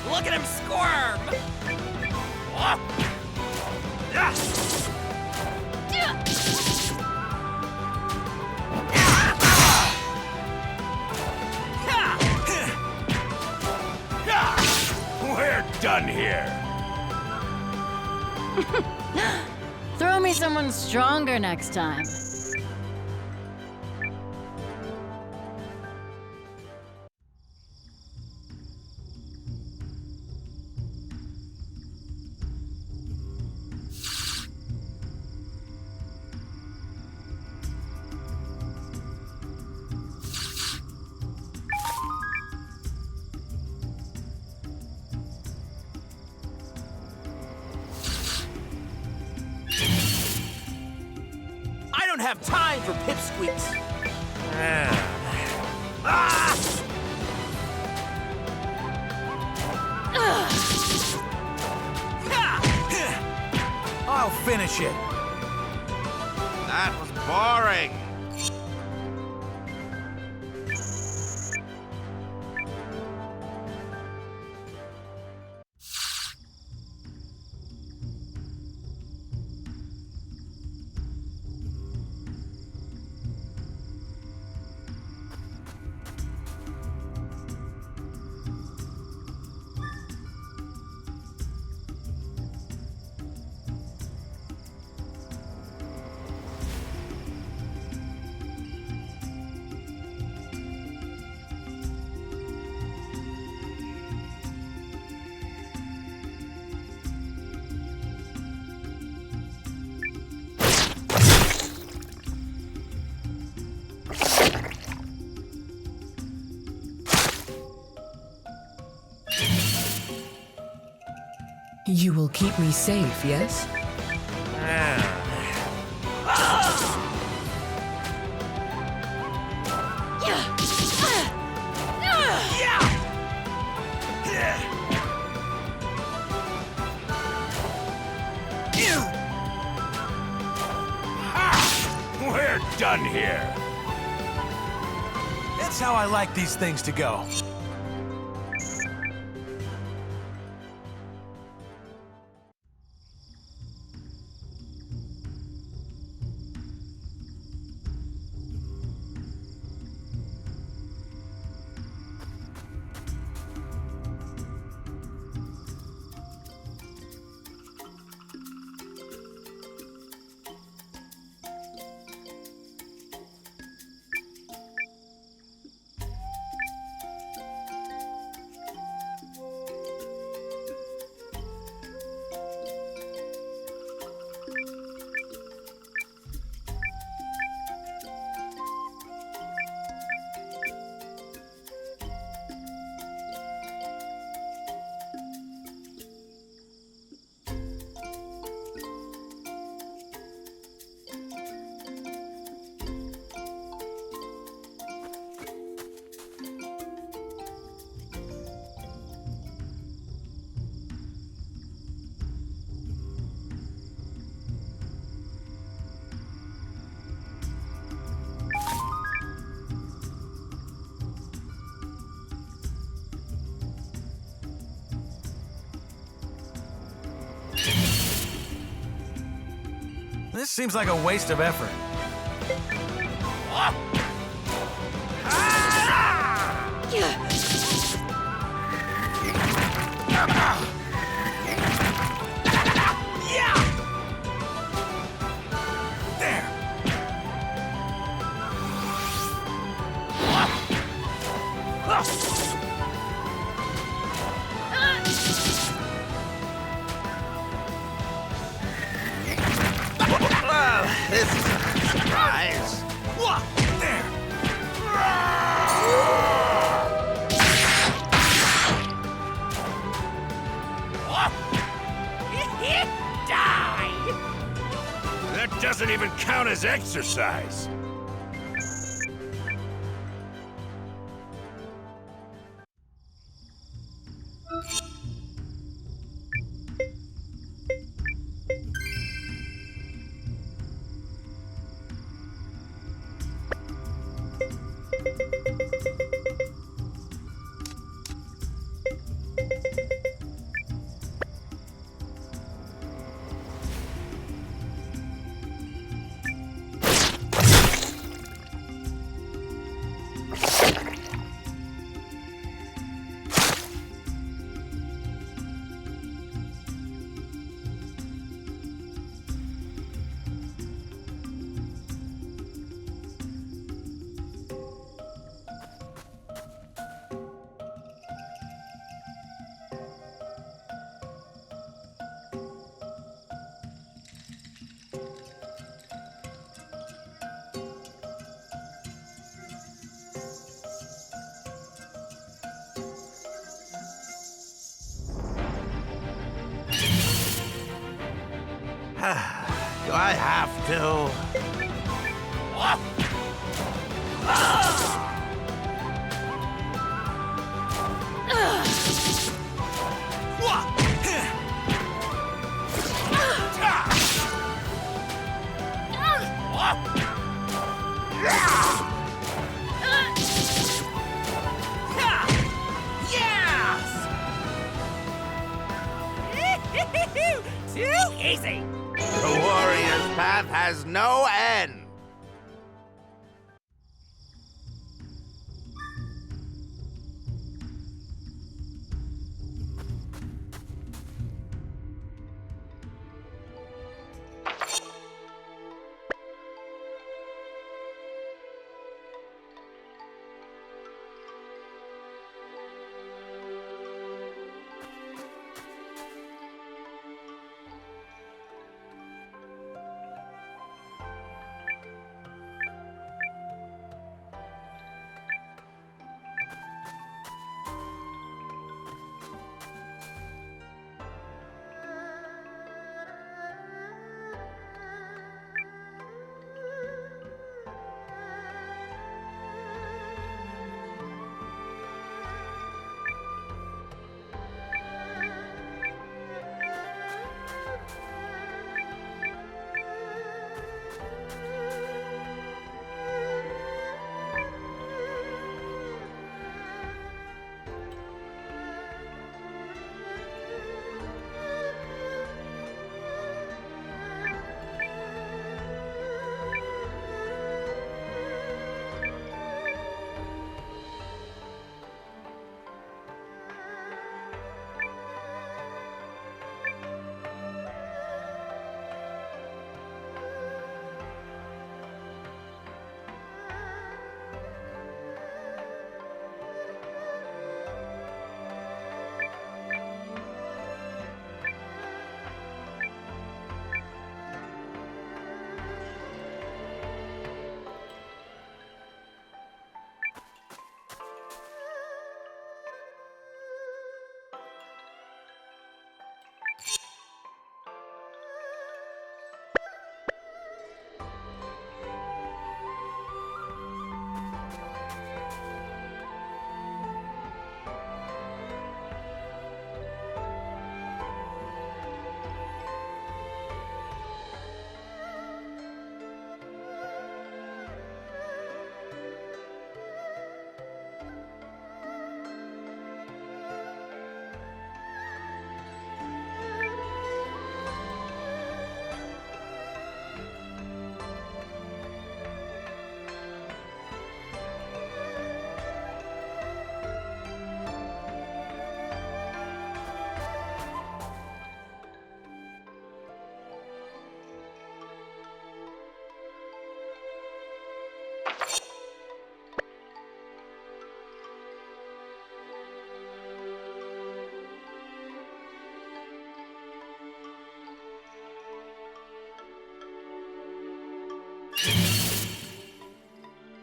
Look at him squirm! Oh. Ah. We're done here. Throw me someone stronger next time. I don't have time for pipsqueaks. I'll finish it. That was boring. You will keep me safe, yes? We're done here. That's how I like these things to go. This seems like a waste of effort. Well, this is a surprise. Die! That doesn't even count as exercise. Do I have to? Too easy! The warrior's path has no end.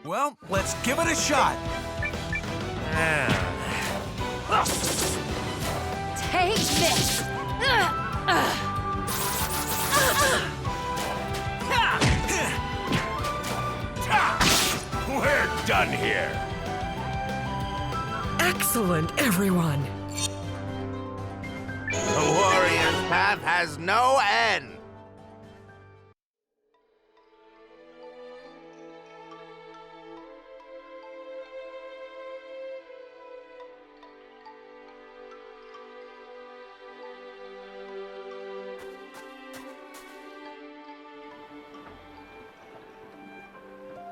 Well, let's give it a shot. Take this! We're done here. Excellent, everyone. The warrior's path has no end.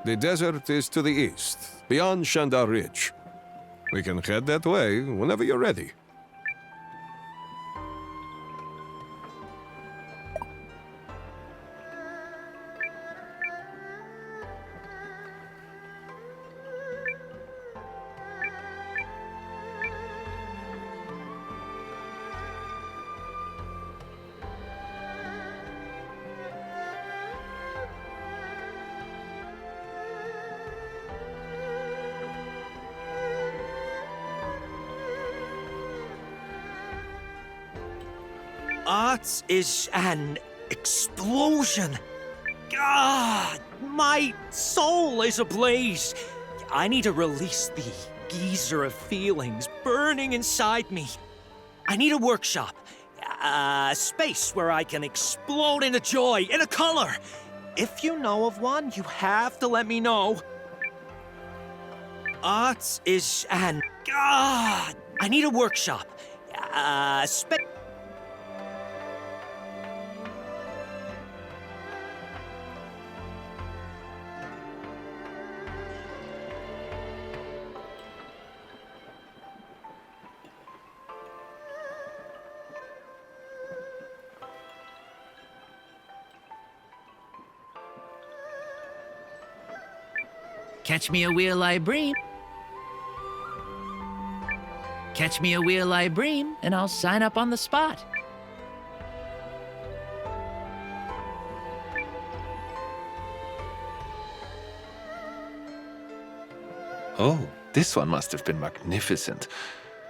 The desert is to the east, beyond Shandar Ridge. We can head that way whenever you're ready. Art is an explosion. Ah, my soul is ablaze. I need to release the geyser of feelings burning inside me. I need a workshop, a space where I can explode into joy, into color. If you know of one, you have to let me know. Art is an... I need a workshop, a space... Catch me a wheel I bream. Catch me a wheel I bream, and I'll sign up on the spot. Oh, this one must have been magnificent.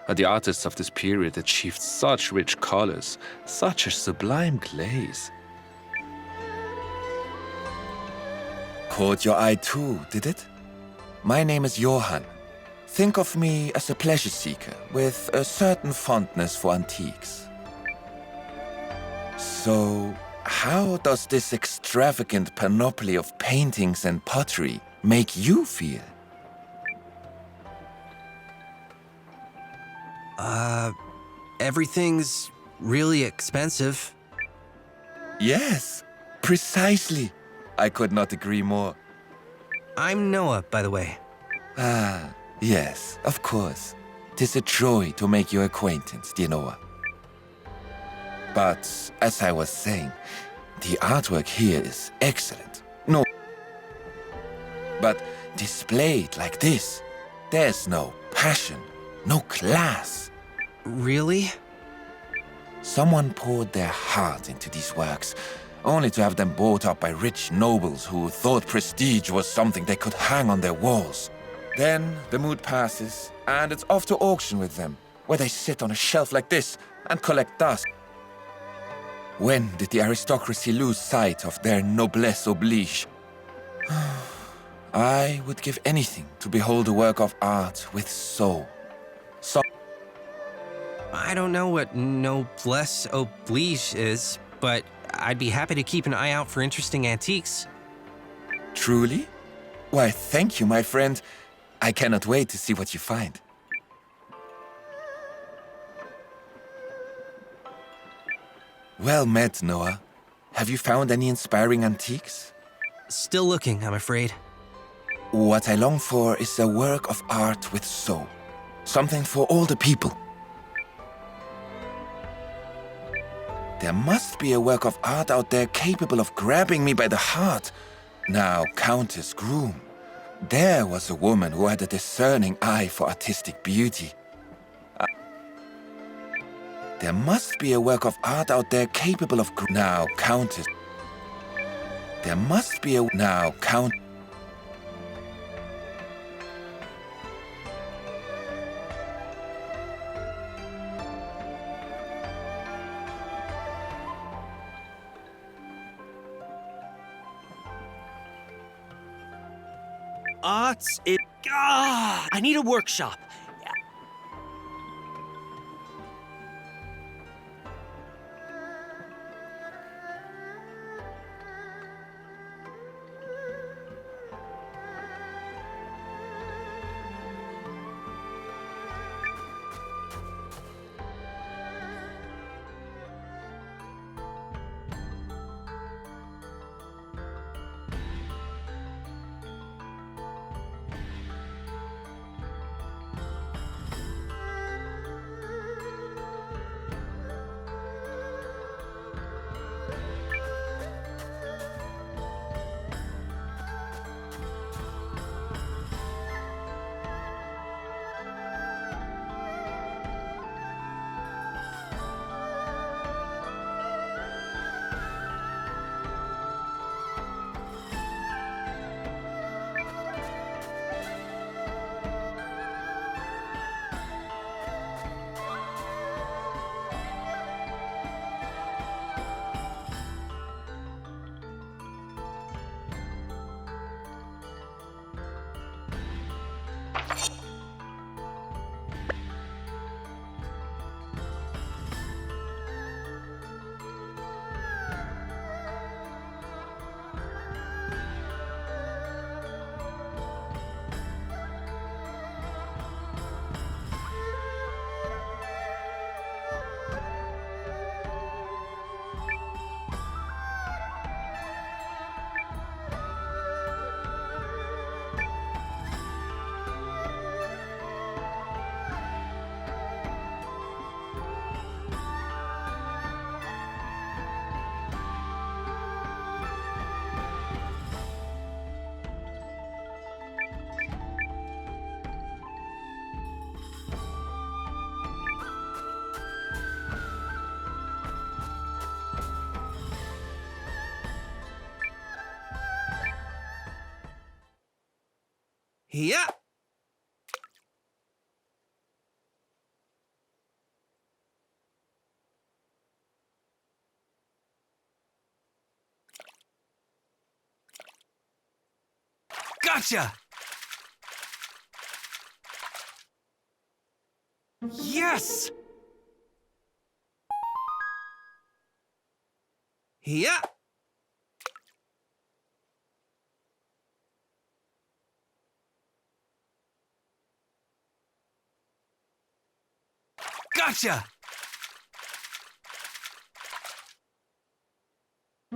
The artists of this period achieved such rich colors, such a sublime glaze. Caught your eye too, did it? My name is Johann. Think of me as a pleasure seeker with a certain fondness for antiques. So, how does this extravagant panoply of paintings and pottery make you feel? Everything's really expensive. Yes, precisely. I could not agree more. I'm Noah, by the way. Ah, yes, of course. 'Tis a joy to make your acquaintance, dear Noah. But, as I was saying, the artwork here is excellent. No. But displayed like this, there's no passion, no class. Really? Someone poured their heart into these works, only to have them bought up by rich nobles who thought prestige was something they could hang on their walls. Then the mood passes, and it's off to auction with them, where they sit on a shelf like this and collect dust. When did the aristocracy lose sight of their noblesse oblige? I would give anything to behold a work of art with soul. I don't know what noblesse oblige is, but I'd be happy to keep an eye out for interesting antiques. Truly? Why, thank you, my friend. I cannot wait to see what you find. Well met, Noah. Have you found any inspiring antiques? Still looking, I'm afraid. What I long for is a work of art with soul. Something for all the people. There must be a work of art out there capable of grabbing me by the heart. Now, Countess Groom. There was a woman who had a discerning eye for artistic beauty. There must be a work of art out there capable of... Now, Countess... There must be a now count. Arts, it. Ah! I need a workshop. Yeah. Gotcha! Yes! Yeah. Gotcha!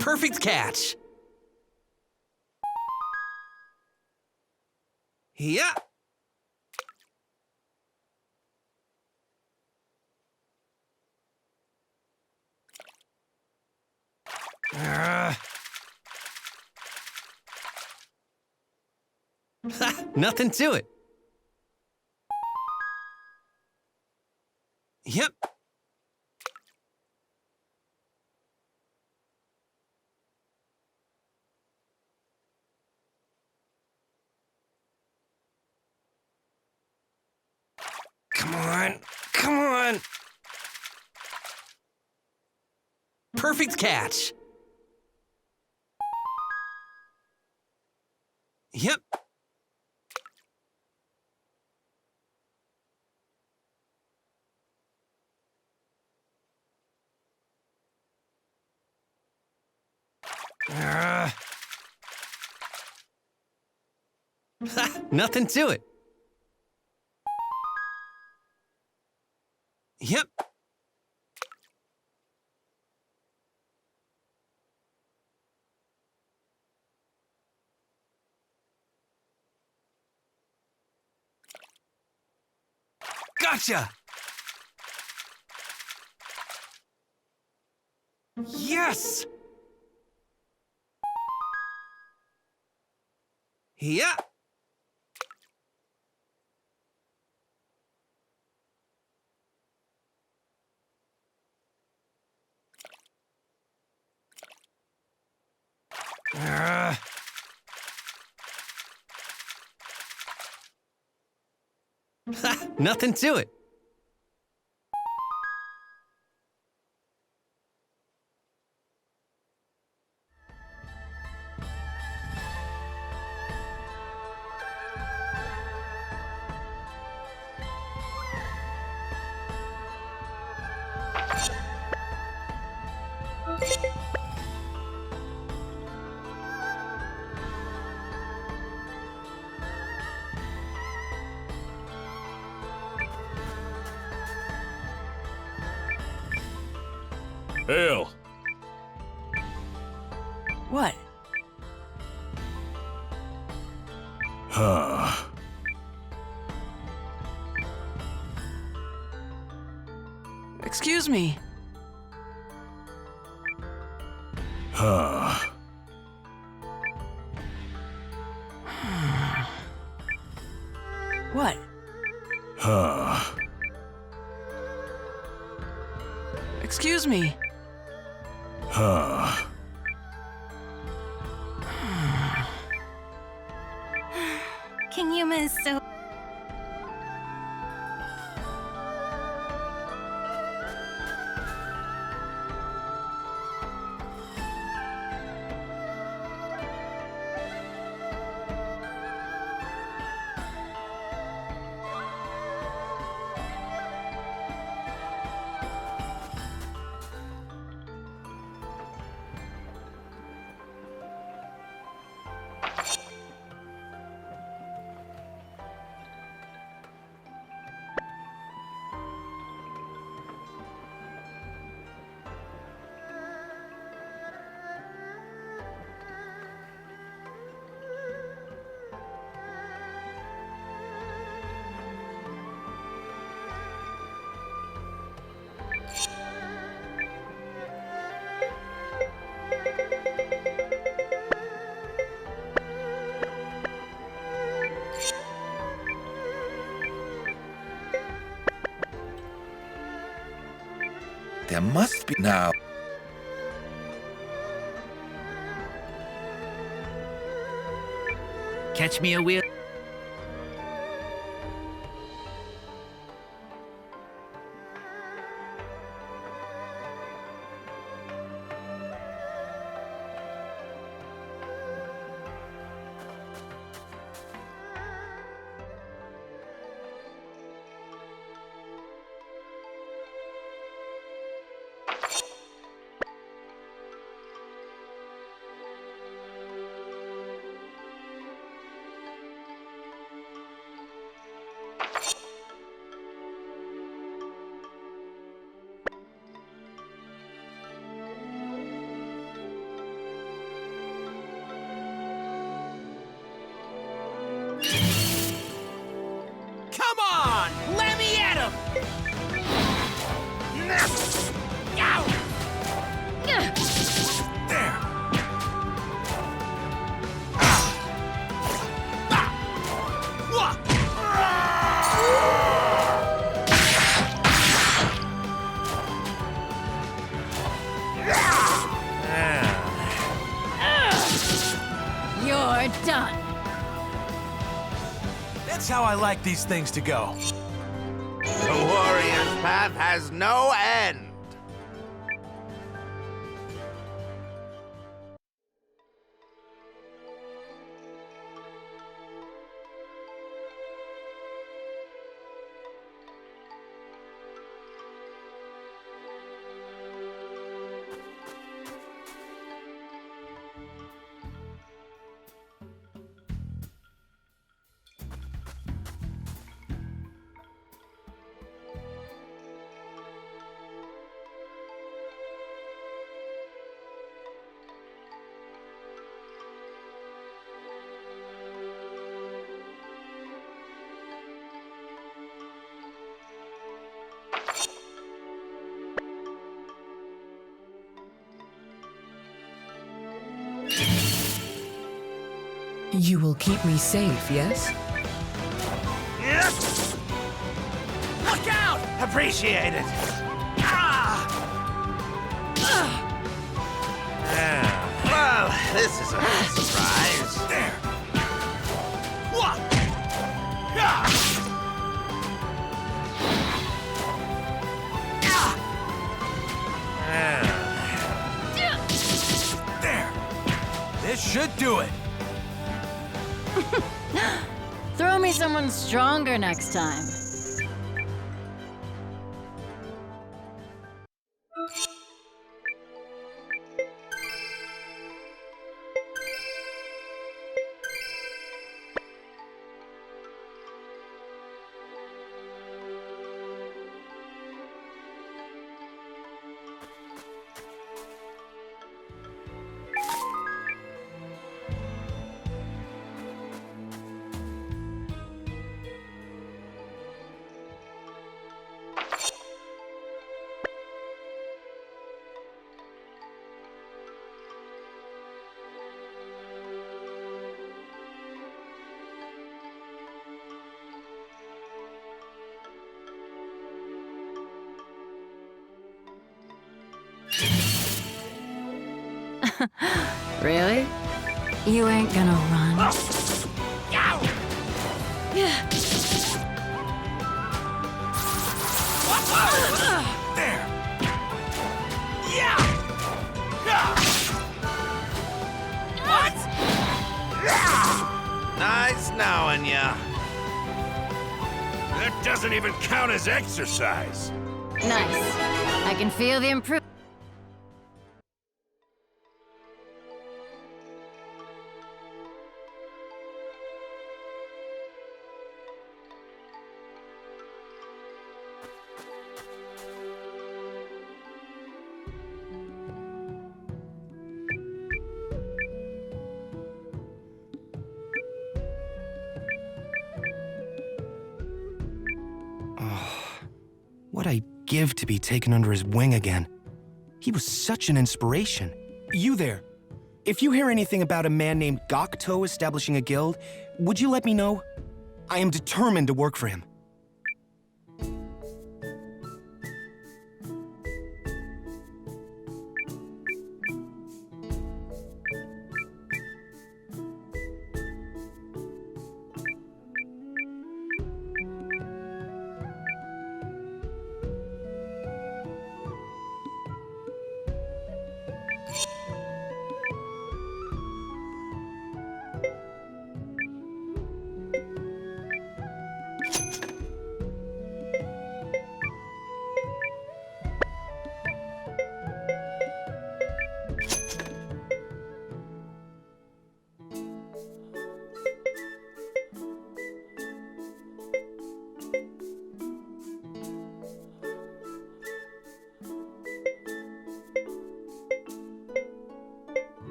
Perfect catch! Yeah. Nothing to it. Yep. Come on. Come on. Perfect catch. Yep. Nothing to it. Yep. Gotcha! Yes! Yeah! Nothing to it. Hail. What? Excuse me. What? Excuse me. Kinyuma is so... There must be now. Catch me a wheel. Come on! Let me at him! There! You're done. That's how I like these things to go. The warrior's path has no end. You will keep me safe, yes? Look out! Appreciate it. Well, this is a surprise. There. me someone stronger next time. Really? You ain't gonna run. There! What? Nice knowing ya. That doesn't even count as exercise. Nice. I can feel the improvement. What'd I give to be taken under his wing again? He was such an inspiration. You there. If you hear anything about a man named Gokto establishing a guild, would you let me know? I am determined to work for him.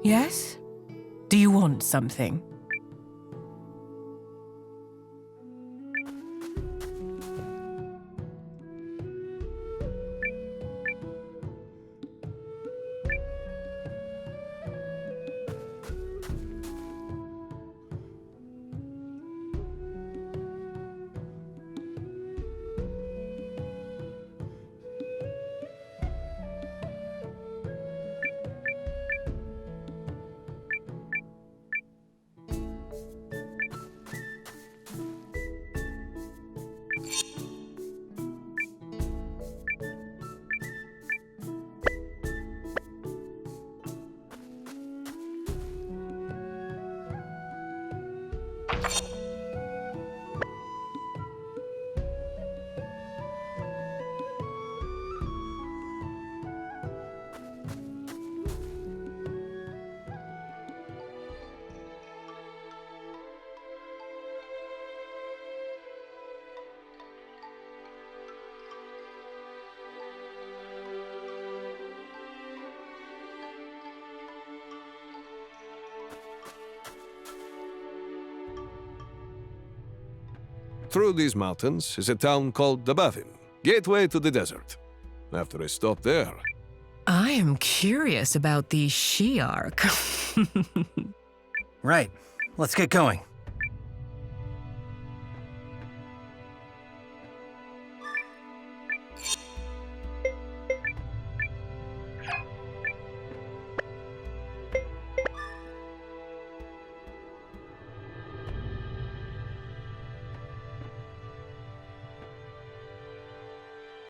Yes? Do you want something? Through these mountains is a town called Dabavin, gateway to the desert. After I stop there... I am curious about the Shi'ark. Right. Let's get going.